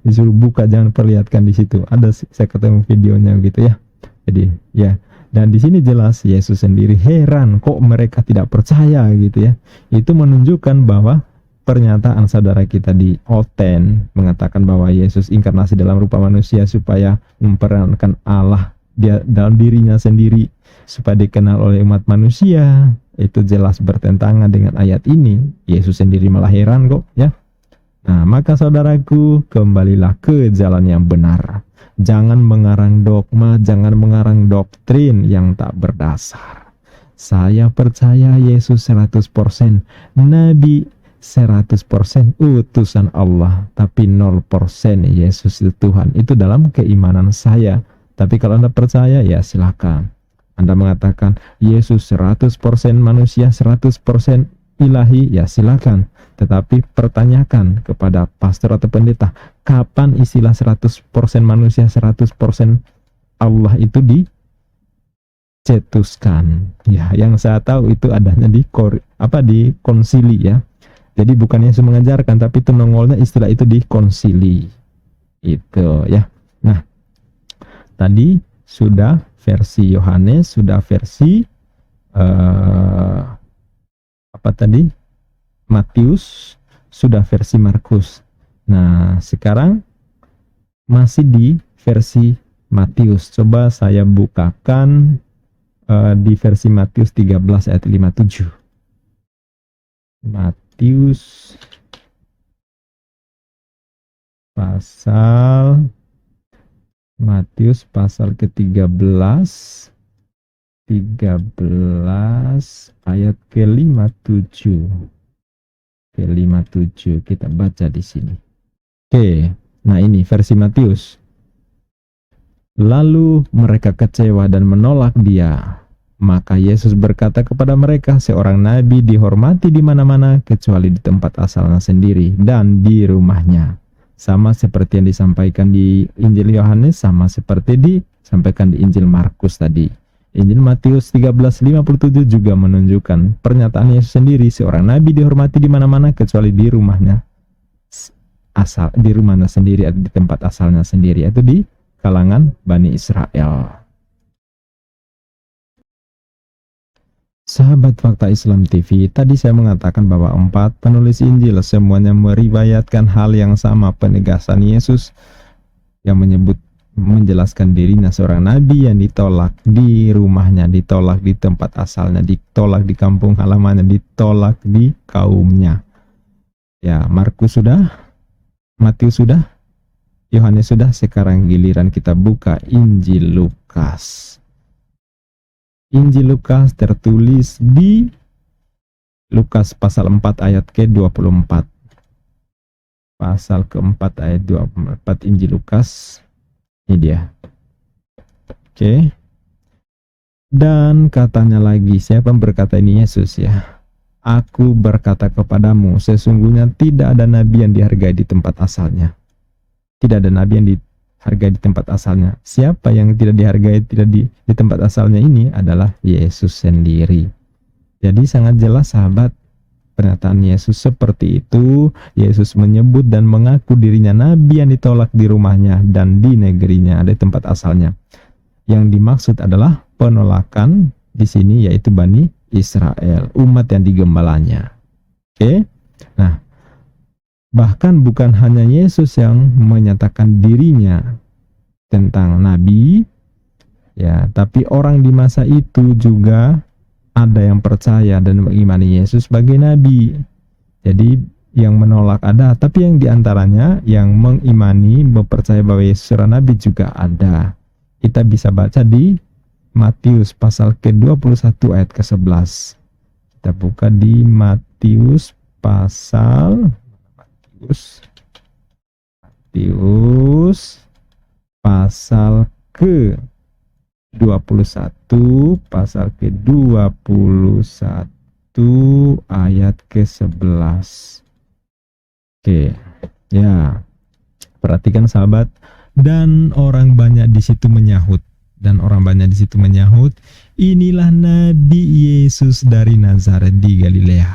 Disuruh buka, jangan perlihatkan di situ. Ada, saya ketemu videonya gitu ya. Jadi ya, dan di sini jelas Yesus sendiri heran kok mereka tidak percaya gitu ya. Itu menunjukkan bahwa pernyataan saudara kita di Oten mengatakan bahwa Yesus inkarnasi dalam rupa manusia supaya memperankan Allah dia dalam dirinya sendiri supaya dikenal oleh umat manusia, itu jelas bertentangan dengan ayat ini. Yesus sendiri malah heran kok ya. Nah, maka saudaraku, kembalilah ke jalan yang benar. Jangan mengarang dogma, jangan mengarang doktrin yang tak berdasar. Saya percaya Yesus 100%, Nabi 100% utusan Allah, tapi 0% Yesus itu Tuhan. Itu dalam keimanan saya. Tapi kalau Anda percaya, ya silakan. Anda mengatakan Yesus 100% manusia, 100% ilahi, ya silakan. Tetapi pertanyakan kepada pastor atau pendeta, kapan istilah 100% manusia, 100% Allah itu dicetuskan? Ya, yang saya tahu itu adanya di konsili ya. Jadi bukan Yesus mengajarkan, tapi itu nongolnya istilah itu di konsili. Itu ya. Nah, tadi sudah versi Yohanes, sudah versi Matius, sudah versi Markus. Nah, sekarang masih di versi Matius. Coba saya bukakan di versi Matius 13 ayat 57. Matius pasal ke-13 ayat ke-57. Kita baca di sini. Oke, nah ini versi Matius. Lalu mereka kecewa dan menolak dia. Maka Yesus berkata kepada mereka, seorang nabi dihormati di mana-mana kecuali di tempat asalnya sendiri dan di rumahnya. Sama seperti yang disampaikan di Injil Yohanes, sama seperti disampaikan di Injil Markus tadi. Injil Matius 13:57 juga menunjukkan pernyataan Yesus sendiri, seorang nabi dihormati di mana-mana kecuali di rumahnya sendiri atau di tempat asalnya sendiri, yaitu di kalangan Bani Israel. Sahabat Fakta Islam TV, tadi saya mengatakan bahwa 4 penulis Injil semuanya meriwayatkan hal yang sama, penegasan Yesus yang menjelaskan dirinya seorang nabi yang ditolak di rumahnya, ditolak di tempat asalnya, ditolak di kampung halamannya, ditolak di kaumnya. Ya, Markus sudah, Matius sudah, Yohanes sudah. Sekarang giliran kita buka Injil Lukas. Injil Lukas tertulis di Lukas pasal 4 ayat ke-24. Pasal ke-4 ayat 24 Injil Lukas. Ini dia. Oke. Dan katanya lagi, siapa yang berkata ini? Yesus ya. Aku berkata kepadamu, sesungguhnya tidak ada nabi yang dihargai di tempat asalnya. Tidak ada nabi yang dihargai di tempat asalnya. Siapa yang tidak dihargai di tempat asalnya ini adalah Yesus sendiri. Jadi sangat jelas sahabat, pernyataan Yesus seperti itu. Yesus menyebut dan mengaku dirinya nabi yang ditolak di rumahnya dan di negerinya, di tempat asalnya. Yang dimaksud adalah penolakan di sini yaitu Bani Israel, umat yang digembalanya. Oke. Nah, bahkan bukan hanya Yesus yang menyatakan dirinya tentang nabi, ya, tapi orang di masa itu juga ada yang percaya dan mengimani Yesus sebagai nabi. Jadi yang menolak ada, tapi yang diantaranya yang mengimani, mempercaya bahwa Yesus seorang nabi juga ada. Kita bisa baca di Matius pasal ke-21 ayat ke-11. Kita buka di Matius pasal pasal ke-21 pasal ke-21 ayat ke-11. Oke. Ya. Perhatikan sahabat, dan orang banyak di situ menyahut. Inilah Nabi Yesus dari Nazaret di Galilea.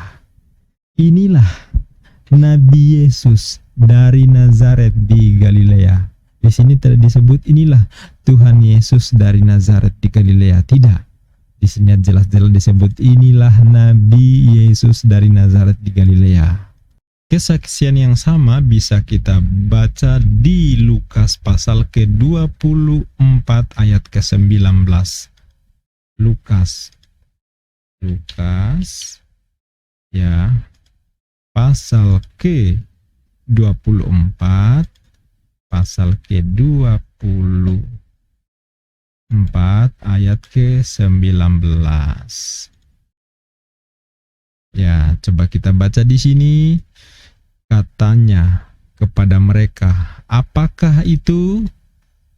Inilah Nabi Yesus dari Nazaret di Galilea. Di sini tidak disebut inilah Tuhan Yesus dari Nazaret di Galilea. Tidak. Di sini jelas-jelas disebut inilah Nabi Yesus dari Nazaret di Galilea. Kesaksian yang sama bisa kita baca di Lukas pasal ke-24 ayat ke-19. Lukas ya, pasal ke-24 ayat ke-19. Ya, coba kita baca di sini. Katanya kepada mereka, apakah itu?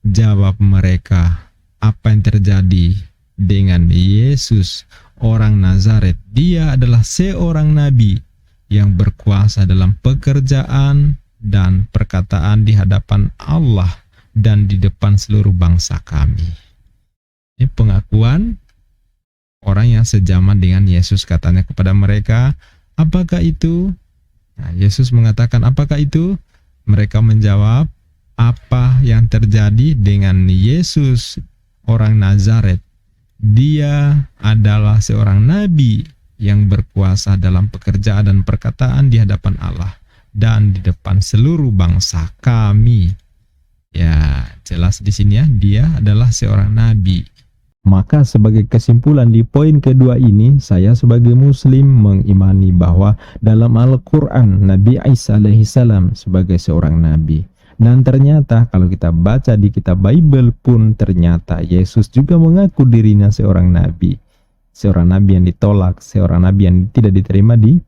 Jawab mereka, apa yang terjadi dengan Yesus orang Nazaret? Dia adalah seorang nabi yang berkuasa dalam pekerjaan dan perkataan di hadapan Allah dan di depan seluruh bangsa kami. Ini pengakuan orang yang sejaman dengan Yesus, katanya kepada mereka, apakah itu? Nah, Yesus mengatakan, apakah itu? Mereka menjawab, apa yang terjadi dengan Yesus orang Nazaret? Dia adalah seorang nabi yang berkuasa dalam pekerjaan dan perkataan di hadapan Allah dan di depan seluruh bangsa kami. Ya, jelas di sini ya, dia adalah seorang nabi. Maka sebagai kesimpulan di poin kedua ini, saya sebagai muslim mengimani bahwa dalam Al-Quran Nabi Isa alaihissalam sebagai seorang nabi. Dan ternyata kalau kita baca di kitab Bible pun ternyata Yesus juga mengaku dirinya seorang nabi. Seorang nabi yang ditolak, seorang nabi yang tidak diterima di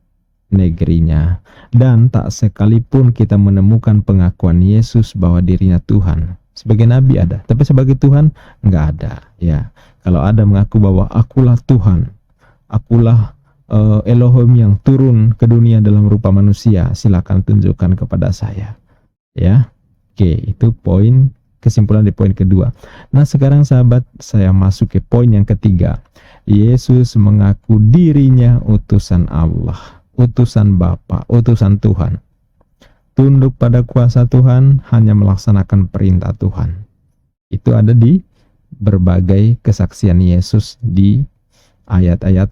negerinya. Dan tak sekalipun kita menemukan pengakuan Yesus bahwa dirinya Tuhan. Sebagai nabi ada, tapi sebagai Tuhan enggak ada. Ya, kalau ada mengaku bahwa akulah Tuhan, akulah Elohim yang turun ke dunia dalam rupa manusia, silakan tunjukkan kepada saya. Ya, oke, itu poin kesimpulan di poin kedua. Nah, sekarang sahabat, saya masuk ke poin yang ketiga. Yesus mengaku dirinya utusan Allah, utusan Bapa, utusan Tuhan. Tunduk pada kuasa Tuhan, hanya melaksanakan perintah Tuhan. Itu ada di berbagai kesaksian Yesus di ayat-ayat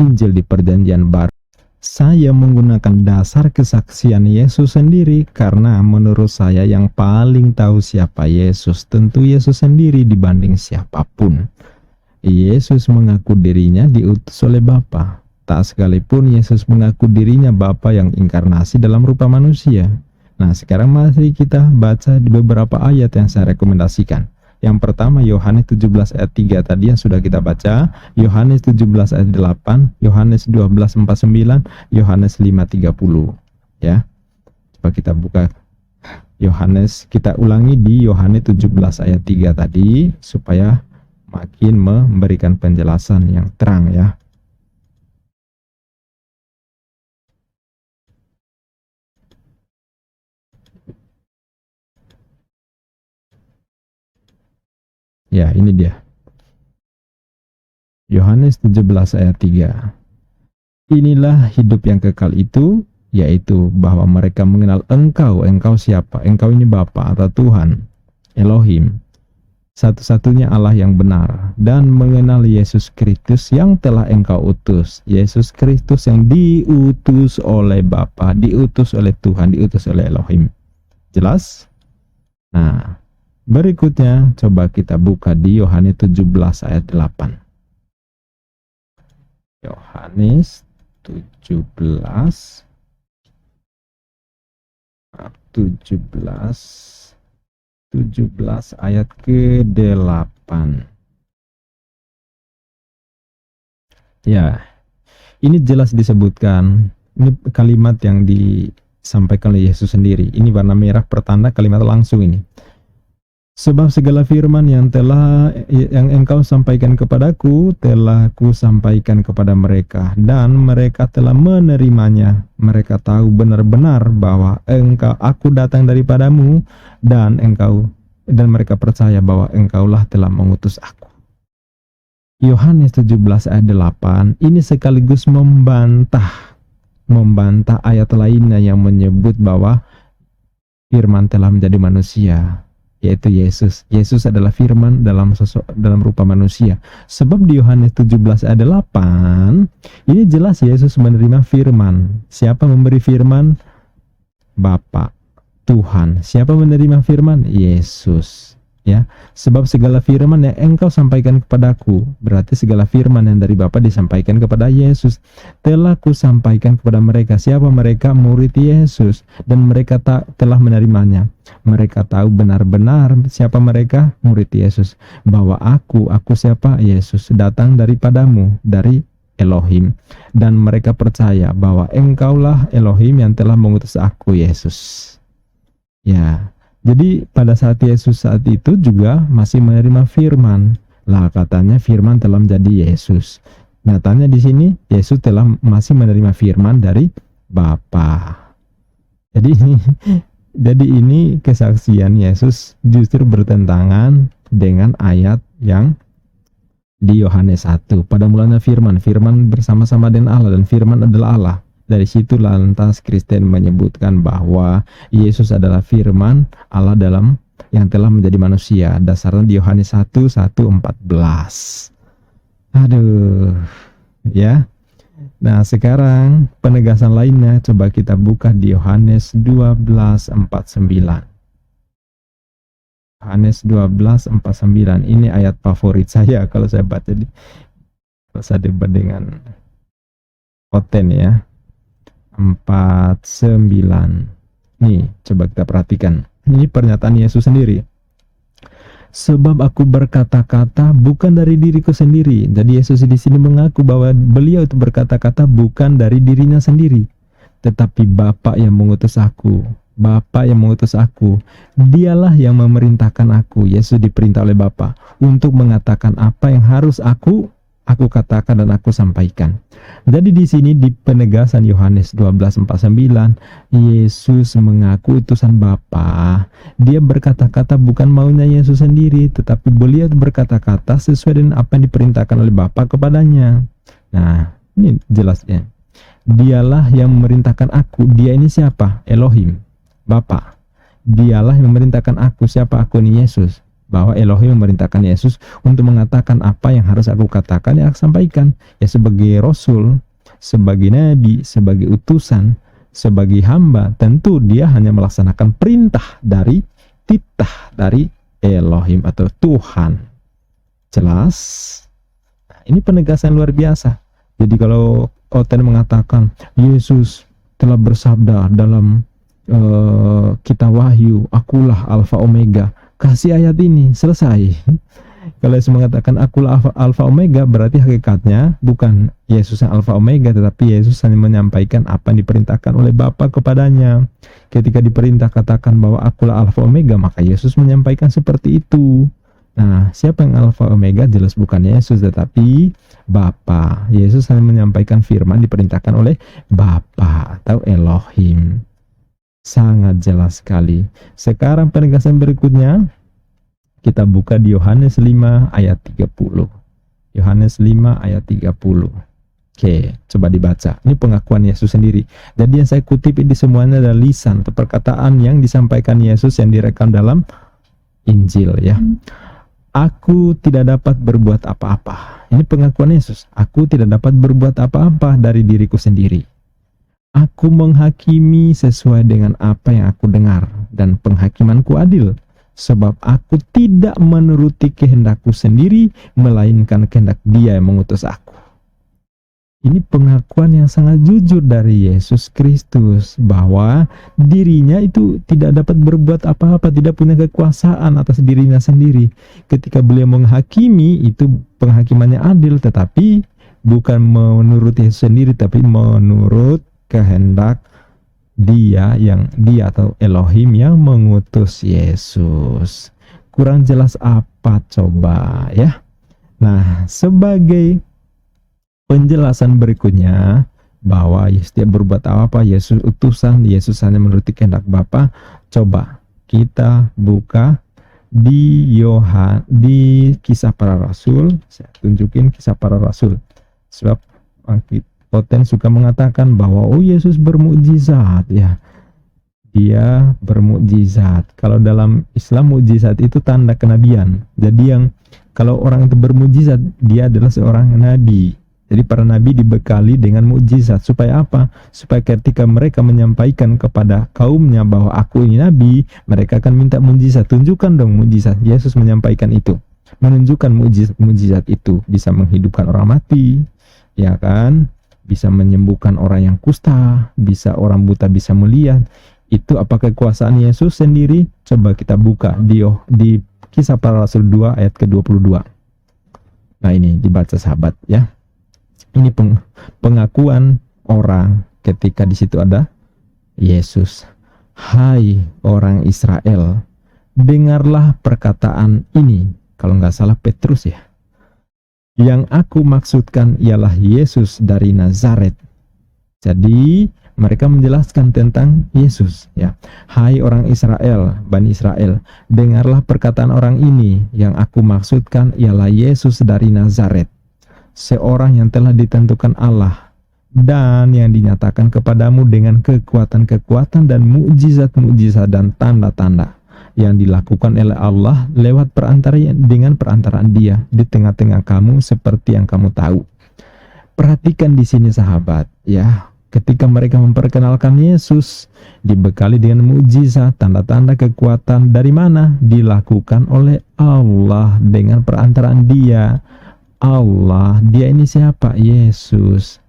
Injil di Perjanjian Baru. Saya menggunakan dasar kesaksian Yesus sendiri karena menurut saya yang paling tahu siapa Yesus tentu Yesus sendiri dibanding siapapun. Yesus mengaku dirinya diutus oleh Bapa. Tak sekalipun Yesus mengaku dirinya Bapa yang inkarnasi dalam rupa manusia. Nah, sekarang mari kita baca di beberapa ayat yang saya rekomendasikan. Yang pertama Yohanes 17 ayat 3 tadi yang sudah kita baca, Yohanes 17 ayat 8, Yohanes 12:49, Yohanes 5:30 ya. Coba kita buka Yohanes, kita ulangi di Yohanes 17 ayat 3 tadi supaya makin memberikan penjelasan yang terang ya. Ya, ini dia. Yohanes 17 ayat 3. Inilah hidup yang kekal itu, yaitu bahwa mereka mengenal Engkau. Engkau siapa? Engkau ini Bapa atau Tuhan, Elohim, satu-satunya Allah yang benar, dan mengenal Yesus Kristus yang telah Engkau utus. Yesus Kristus yang diutus oleh Bapa, diutus oleh Tuhan, diutus oleh Elohim. Jelas? Nah, berikutnya coba kita buka di Yohanes 17 ayat 8. Yohanes 17 ayat ke-8. Ya, ini jelas disebutkan. Ini kalimat yang disampaikan oleh Yesus sendiri. Ini warna merah pertanda kalimat langsung ini. Sebab segala firman yang engkau sampaikan kepadaku telah kusampaikan kepada mereka, dan mereka telah menerimanya. Mereka tahu benar-benar bahwa aku datang daripadamu, dan mereka percaya bahwa engkaulah telah mengutus aku. Yohanes 17 ayat 8 ini sekaligus membantah ayat lainnya yang menyebut bahwa firman telah menjadi manusia, yaitu Yesus. Yesus adalah firman dalam rupa manusia. Sebab di Yohanes 17 ayat 8 ini jelas Yesus menerima firman. Siapa memberi firman? Bapa, Tuhan. Siapa menerima firman? Yesus. Ya, sebab segala firman yang engkau sampaikan kepadaku, berarti segala firman yang dari Bapa disampaikan kepada Yesus, telah kusampaikan kepada mereka. Siapa mereka? Murid Yesus, dan mereka telah menerimanya. Mereka tahu benar-benar siapa mereka? Murid Yesus, bahwa aku siapa? Yesus, datang daripadamu, dari Elohim, dan mereka percaya bahwa engkaulah Elohim yang telah mengutus aku, Yesus. Ya, jadi pada saat Yesus saat itu juga masih menerima firman. Lah katanya firman telah menjadi Yesus. Nyatanya di sini Yesus telah masih menerima firman dari Bapa. Jadi ini kesaksian Yesus justru bertentangan dengan ayat yang di Yohanes 1. Pada mulanya firman bersama-sama dengan Allah, dan firman adalah Allah. Dari situ lantas Kristen menyebutkan bahwa Yesus adalah firman Allah yang telah menjadi manusia. Dasarnya di Yohanes 1:14. Aduh, ya. Nah, sekarang penegasan lainnya coba kita buka di Yohanes 12:49. Yohanes 12:49. Ini ayat favorit saya kalau saya baca kalau saya debat dengan Oten ya. 49. Nih, coba kita perhatikan. Ini pernyataan Yesus sendiri. Sebab aku berkata-kata bukan dari diriku sendiri. Jadi Yesus di sini mengaku bahwa beliau itu berkata-kata bukan dari dirinya sendiri, tetapi Bapa yang mengutus aku. Bapa yang mengutus aku. Dialah yang memerintahkan aku. Yesus diperintah oleh Bapa untuk mengatakan apa yang harus aku katakan dan aku sampaikan. Jadi di sini di penegasan Yohanes 12:49, Yesus mengaku utusan Bapa. Dia berkata-kata bukan maunya Yesus sendiri, tetapi beliau berkata-kata sesuai dengan apa yang diperintahkan oleh Bapa kepadanya. Nah, ini jelasnya. Dialah yang memerintahkan aku. Dia ini siapa? Elohim, Bapa. Dialah yang memerintahkan aku. Siapa aku ini? Yesus. Bahwa Elohim memerintahkan Yesus untuk mengatakan apa yang harus aku katakan, yang aku sampaikan. Ya, sebagai Rasul, sebagai Nabi, sebagai utusan, sebagai hamba, tentu dia hanya melaksanakan perintah dari titah dari Elohim atau Tuhan. Jelas? Ini penegasan luar biasa. Jadi kalau Oten mengatakan Yesus telah bersabda dalam kitab Wahyu, akulah Alfa Omega. Kasih ayat ini, selesai. Kalau Yesus mengatakan akulah Alfa Omega, berarti hakikatnya bukan Yesus yang Alfa Omega, tetapi Yesus hanya menyampaikan apa yang diperintahkan oleh Bapa kepadanya. Ketika diperintah katakan bahwa akulah Alfa Omega, maka Yesus menyampaikan seperti itu. Nah, siapa yang Alfa Omega? Jelas bukan Yesus, tetapi Bapa. Yesus hanya menyampaikan firman diperintahkan oleh Bapa atau Elohim. Sangat jelas sekali. Sekarang penegasan berikutnya, kita buka di Yohanes 5 ayat 30. Yohanes 5 ayat 30. Oke, coba dibaca. Ini pengakuan Yesus sendiri. Jadi yang saya kutip ini semuanya adalah lisan atau perkataan yang disampaikan Yesus yang direkam dalam Injil ya. Aku tidak dapat berbuat apa-apa. Ini pengakuan Yesus. Aku tidak dapat berbuat apa-apa dari diriku sendiri. Aku menghakimi sesuai dengan apa yang aku dengar, dan penghakimanku adil, sebab aku tidak menuruti kehendakku sendiri, melainkan kehendak Dia yang mengutus aku. Ini pengakuan yang sangat jujur dari Yesus Kristus, bahwa dirinya itu tidak dapat berbuat apa-apa, tidak punya kekuasaan atas dirinya sendiri. Ketika beliau menghakimi, itu penghakimannya adil, tetapi bukan menurut Yesus sendiri, tapi menurut kehendak Dia atau Elohim yang mengutus Yesus. Kurang jelas apa coba ya? Nah, sebagai penjelasan berikutnya bahwa Yesus tidak berbuat apa-apa, Yesus utusan, Yesus hanya menuruti kehendak Bapa. Coba kita buka di Kisah Para Rasul. Saya tunjukin Kisah Para Rasul. Sebab Oten suka mengatakan bahwa Yesus bermukjizat ya. Dia bermukjizat. Kalau dalam Islam mukjizat itu tanda kenabian. Jadi yang kalau orang itu bermukjizat, dia adalah seorang nabi. Jadi para nabi dibekali dengan mukjizat supaya apa? Supaya ketika mereka menyampaikan kepada kaumnya bahwa aku ini nabi, mereka akan minta mukjizat. Tunjukkan dong mukjizat. Yesus menyampaikan itu. Menunjukkan mukjizat itu bisa menghidupkan orang mati, ya kan? Bisa menyembuhkan orang yang kusta, bisa orang buta bisa melihat. Itu apa kekuasaan Yesus sendiri? Coba kita buka di Kisah Para Rasul 2 ayat ke-22. Nah, ini dibaca sahabat ya. Ini pengakuan orang ketika di situ ada Yesus. Hai orang Israel, dengarlah perkataan ini. Kalau nggak salah Petrus ya. Yang aku maksudkan ialah Yesus dari Nazaret. Jadi mereka menjelaskan tentang Yesus ya. Hai orang Israel, Bani Israel, dengarlah perkataan orang ini. Yang aku maksudkan ialah Yesus dari Nazaret, seorang yang telah ditentukan Allah dan yang dinyatakan kepadamu dengan kekuatan-kekuatan dan mukjizat-mukjizat dan tanda-tanda yang dilakukan oleh Allah lewat dengan perantaraan Dia di tengah-tengah kamu seperti yang kamu tahu. Perhatikan di sini sahabat ya, ketika mereka memperkenalkan Yesus dibekali dengan mukjizat, tanda-tanda kekuatan dari mana? Dilakukan oleh Allah dengan perantaraan Dia. Allah, Dia ini siapa? Yesus.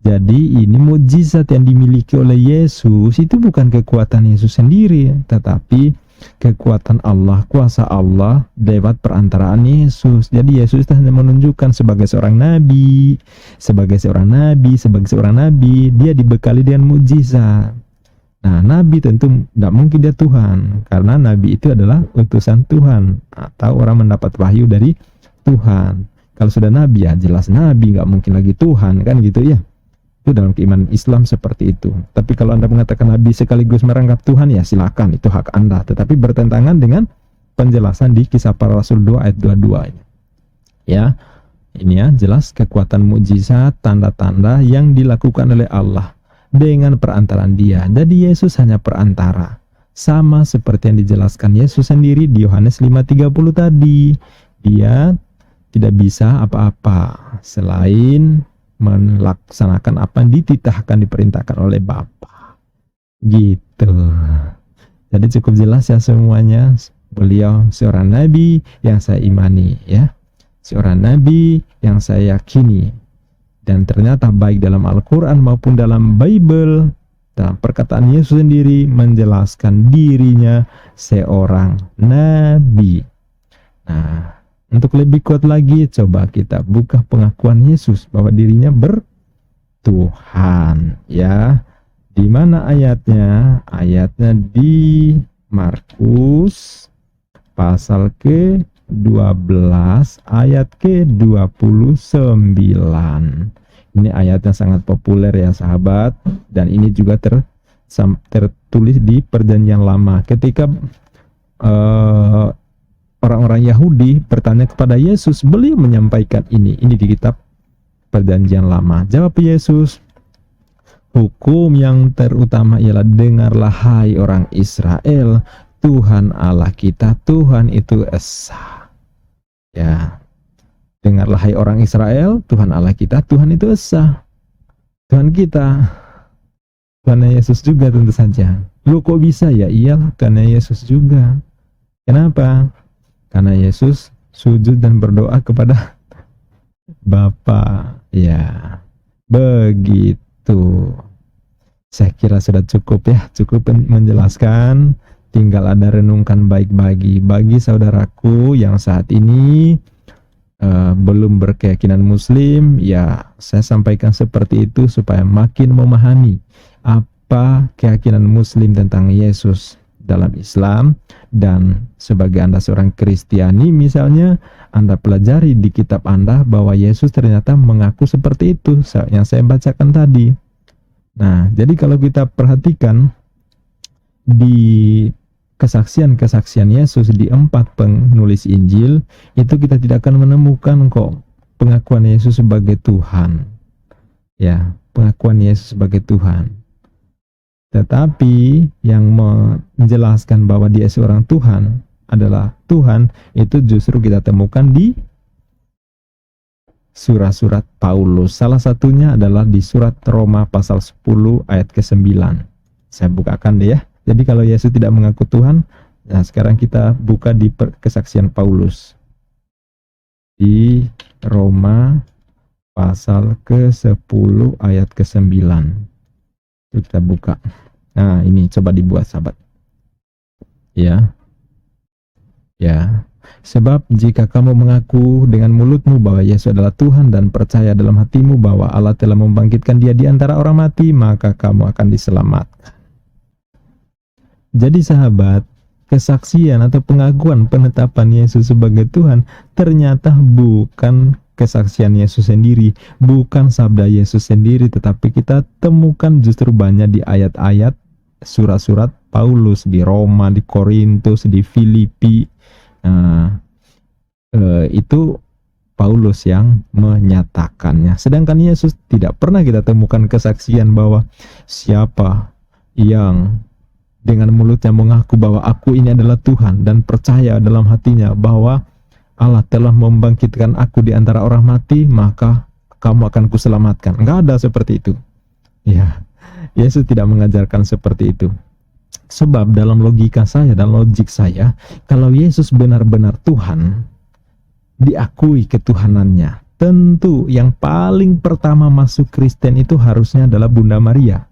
Jadi ini mukjizat yang dimiliki oleh Yesus itu bukan kekuatan Yesus sendiri, tetapi kekuatan Allah, kuasa Allah lewat perantaraan Yesus. Jadi Yesus hanya menunjukkan sebagai seorang nabi, dia dibekali dengan mukjizat. Nah, nabi tentu tidak mungkin dia Tuhan, karena nabi itu adalah utusan Tuhan atau orang mendapat wahyu dari Tuhan. Kalau sudah nabi ya jelas nabi, nggak mungkin lagi Tuhan kan gitu ya. Itu dalam keimanan Islam seperti itu. Tapi kalau Anda mengatakan nabi sekaligus merangkap Tuhan, ya silakan, itu hak Anda. Tetapi bertentangan dengan penjelasan di Kisah Para Rasul 2 ayat 22 ini. Ya, ini ya jelas kekuatan mukjizat, tanda-tanda yang dilakukan oleh Allah dengan perantaraan Dia. Jadi Yesus hanya perantara. Sama seperti yang dijelaskan Yesus sendiri di Yohanes 5:30 tadi. Dia tidak bisa apa-apa selain melaksanakan apa yang dititahkan, diperintahkan oleh Bapa. Gitu. Jadi cukup jelas ya semuanya. Beliau seorang nabi yang saya imani ya. Seorang nabi yang saya yakini. Dan ternyata baik dalam Al-Quran maupun dalam Bible, dalam perkataan Yesus sendiri menjelaskan dirinya seorang nabi. Nah, untuk lebih kuat lagi, coba kita buka pengakuan Yesus bahwa dirinya bertuhan, ya. Di mana ayatnya? Ayatnya di Markus pasal ke-12 ayat ke-29. Ini ayatnya sangat populer ya sahabat, dan ini juga tertulis di Perjanjian Lama. Ketika orang-orang Yahudi bertanya kepada Yesus, beliau menyampaikan ini di kitab Perjanjian Lama. Jawab Yesus, hukum yang terutama ialah, dengarlah hai orang Israel, Tuhan Allah kita, Tuhan itu esa. Ya, dengarlah hai orang Israel, Tuhan Allah kita, Tuhan itu esa. Tuhan kita, Tuhan Yesus juga tentu saja. Lu kok bisa ya? Iyalah, Tuhan Yesus juga. Kenapa? Karena Yesus sujud dan berdoa kepada Bapa. Ya, begitu. Saya kira sudah cukup ya, cukup menjelaskan. Tinggal ada renungkan baik bagi saudaraku yang saat ini belum berkeyakinan Muslim. Ya, saya sampaikan seperti itu supaya makin memahami apa keyakinan Muslim tentang Yesus dalam Islam. Dan sebagai Anda seorang Kristiani misalnya, Anda pelajari di kitab Anda bahwa Yesus ternyata mengaku seperti itu yang saya bacakan tadi. Nah, jadi kalau kita perhatikan di kesaksian-kesaksian Yesus di 4 penulis Injil, itu kita tidak akan menemukan kok pengakuan Yesus sebagai Tuhan. Ya, pengakuan Yesus sebagai Tuhan. Tetapi yang menjelaskan bahwa dia seorang Tuhan adalah Tuhan, itu justru kita temukan di surat-surat Paulus. Salah satunya adalah di surat Roma pasal 10 ayat ke-9. Saya bukakan deh ya. Jadi kalau Yesus tidak mengaku Tuhan, nah sekarang kita buka di kesaksian Paulus. Di Roma pasal ke-10 ayat ke-9. Itu kita buka. Nah ini coba dibuat sahabat. Ya. Ya. Sebab jika kamu mengaku dengan mulutmu bahwa Yesus adalah Tuhan dan percaya dalam hatimu bahwa Allah telah membangkitkan dia di antara orang mati, maka kamu akan diselamatkan. Jadi sahabat, kesaksian atau pengakuan penetapan Yesus sebagai Tuhan ternyata bukan kesaksian Yesus sendiri, bukan sabda Yesus sendiri, tetapi kita temukan justru banyak di ayat-ayat surat-surat Paulus di Roma, di Korintus, di Filipi. Nah, itu Paulus yang menyatakannya. Sedangkan Yesus tidak pernah kita temukan kesaksian bahwa siapa yang dengan mulutnya mengaku bahwa aku ini adalah Tuhan dan percaya dalam hatinya bahwa Allah telah membangkitkan aku di antara orang mati, maka kamu akan kuselamatkan. Enggak ada seperti itu. Ya, Yesus tidak mengajarkan seperti itu. Sebab dalam logika saya, dalam logik saya, kalau Yesus benar-benar Tuhan, diakui ketuhanannya, tentu yang paling pertama masuk Kristen itu harusnya adalah Bunda Maria.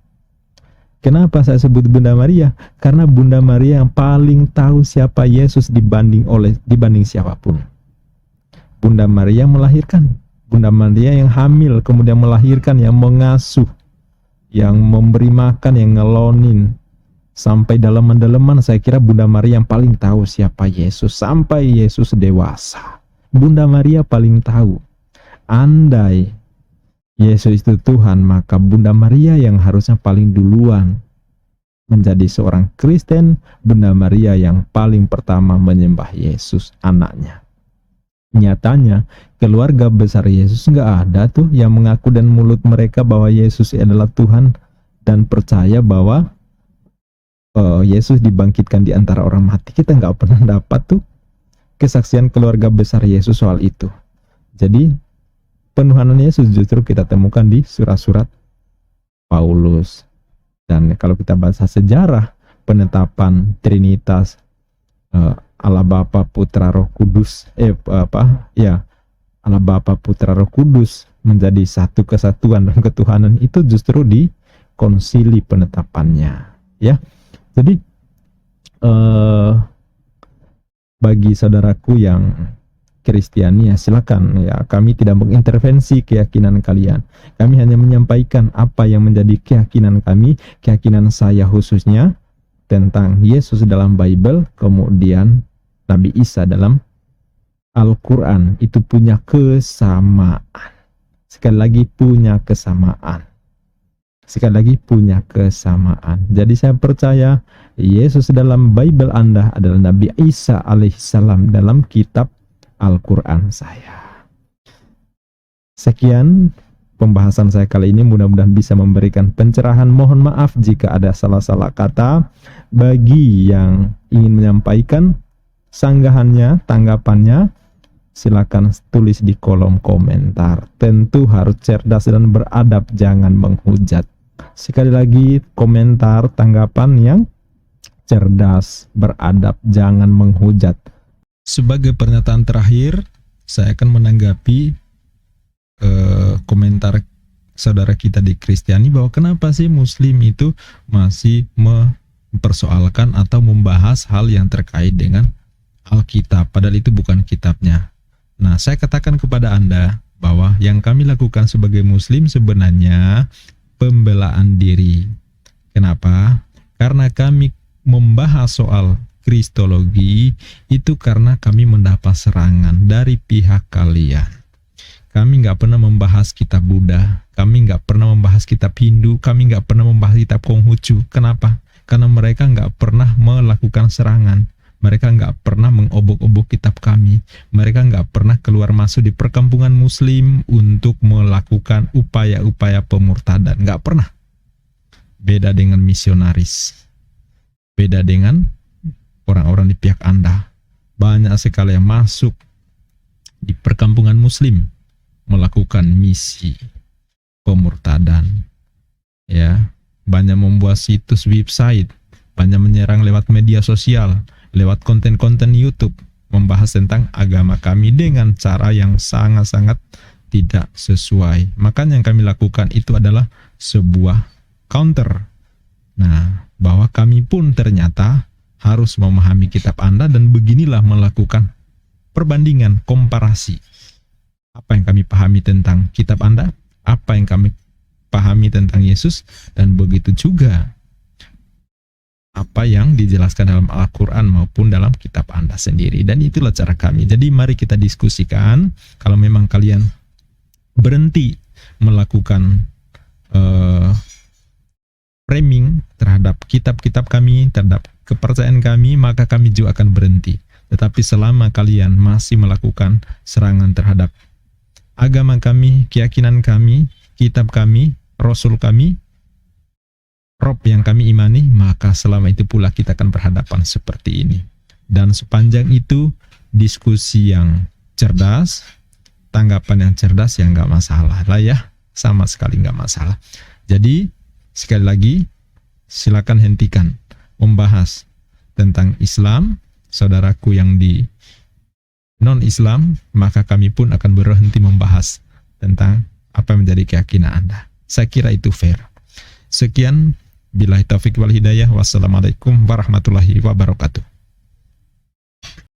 Kenapa saya sebut Bunda Maria? Karena Bunda Maria yang paling tahu siapa Yesus dibanding siapapun. Bunda Maria melahirkan. Bunda Maria yang hamil, kemudian melahirkan, yang mengasuh, yang memberi makan, yang ngelonin. Sampai dalaman-dalaman saya kira Bunda Maria yang paling tahu siapa Yesus. Sampai Yesus dewasa, Bunda Maria paling tahu. Andai Yesus itu Tuhan, maka Bunda Maria yang harusnya paling duluan menjadi seorang Kristen. Bunda Maria yang paling pertama menyembah Yesus, anaknya. Nyatanya keluarga besar Yesus nggak ada tuh yang mengaku dan mulut mereka bahwa Yesus adalah Tuhan dan percaya bahwa Yesus dibangkitkan di antara orang mati. Kita nggak pernah dapat tuh kesaksian keluarga besar Yesus soal itu. Jadi penuhanan Yesus justru kita temukan di surat-surat Paulus. Dan kalau kita baca sejarah penetapan Trinitas, Allah Bapa, Putra, Roh Kudus, Allah Bapa, Putra, Roh Kudus menjadi satu kesatuan dan ketuhanan itu justru di konsili penetapannya, ya. Jadi bagi saudaraku yang Kristiani, ya silakan, ya, kami tidak mengintervensi keyakinan kalian. Kami hanya menyampaikan apa yang menjadi keyakinan kami, keyakinan saya khususnya tentang Yesus dalam Bible, kemudian Nabi Isa dalam Al-Quran. Itu punya kesamaan. Sekali lagi punya kesamaan. Sekali lagi punya kesamaan. Jadi saya percaya Yesus dalam Bible Anda adalah Nabi Isa alaihissalam dalam kitab Al-Quran saya. Sekian pembahasan saya kali ini, mudah-mudahan bisa memberikan pencerahan. Mohon maaf jika ada salah-salah kata. Bagi yang ingin menyampaikan sanggahannya, tanggapannya, silakan tulis di kolom komentar. Tentu harus cerdas dan beradab, jangan menghujat. Sekali lagi, komentar tanggapan yang cerdas, beradab, jangan menghujat. Sebagai pernyataan terakhir, saya akan menanggapi komentar saudara kita di Kristiani bahwa kenapa sih Muslim itu masih mempersoalkan atau membahas hal yang terkait dengan Alkitab, padahal itu bukan kitabnya. Nah, saya katakan kepada Anda bahwa yang kami lakukan sebagai Muslim sebenarnya pembelaan diri. Kenapa? Karena kami membahas soal Kristologi itu karena kami mendapat serangan dari pihak kalian. Kami nggak pernah membahas kitab Buddha, kami nggak pernah membahas kitab Hindu, kami nggak pernah membahas kitab Konghucu. Kenapa? Karena mereka nggak pernah melakukan serangan. Mereka nggak pernah mengobok-obok kitab kami. Mereka nggak pernah keluar masuk di perkampungan Muslim untuk melakukan upaya-upaya pemurtadan. Nggak pernah. Beda dengan misionaris. Beda dengan orang-orang di pihak Anda. Banyak sekali yang masuk di perkampungan Muslim melakukan misi pemurtadan. Ya, banyak membuat situs website, banyak menyerang lewat media sosial, lewat konten-konten YouTube, membahas tentang agama kami dengan cara yang sangat-sangat tidak sesuai. Makanya yang kami lakukan itu adalah sebuah counter. Nah, bahwa kami pun ternyata harus memahami kitab Anda dan beginilah melakukan perbandingan, komparasi. Apa yang kami pahami tentang kitab Anda, apa yang kami pahami tentang Yesus, dan begitu juga apa yang dijelaskan dalam Al-Quran maupun dalam kitab Anda sendiri. Dan itulah cara kami. Jadi mari kita diskusikan. Kalau memang kalian berhenti melakukan framing terhadap kitab-kitab kami, terhadap kepercayaan kami, maka kami juga akan berhenti. Tetapi selama kalian masih melakukan serangan terhadap agama kami, keyakinan kami, kitab kami, Rasul kami, Rob yang kami imani, maka selama itu pula kita akan berhadapan seperti ini. Dan sepanjang itu, diskusi yang cerdas, tanggapan yang cerdas, ya nggak masalah lah ya, sama sekali nggak masalah. Jadi sekali lagi, silakan hentikan membahas tentang Islam, saudaraku yang di non-Islam, maka kami pun akan berhenti membahas tentang apa yang menjadi keyakinan Anda. Saya kira itu fair. Sekian, billahi taufiq wal hidayah. Wassalamualaikum warahmatullahi wabarakatuh.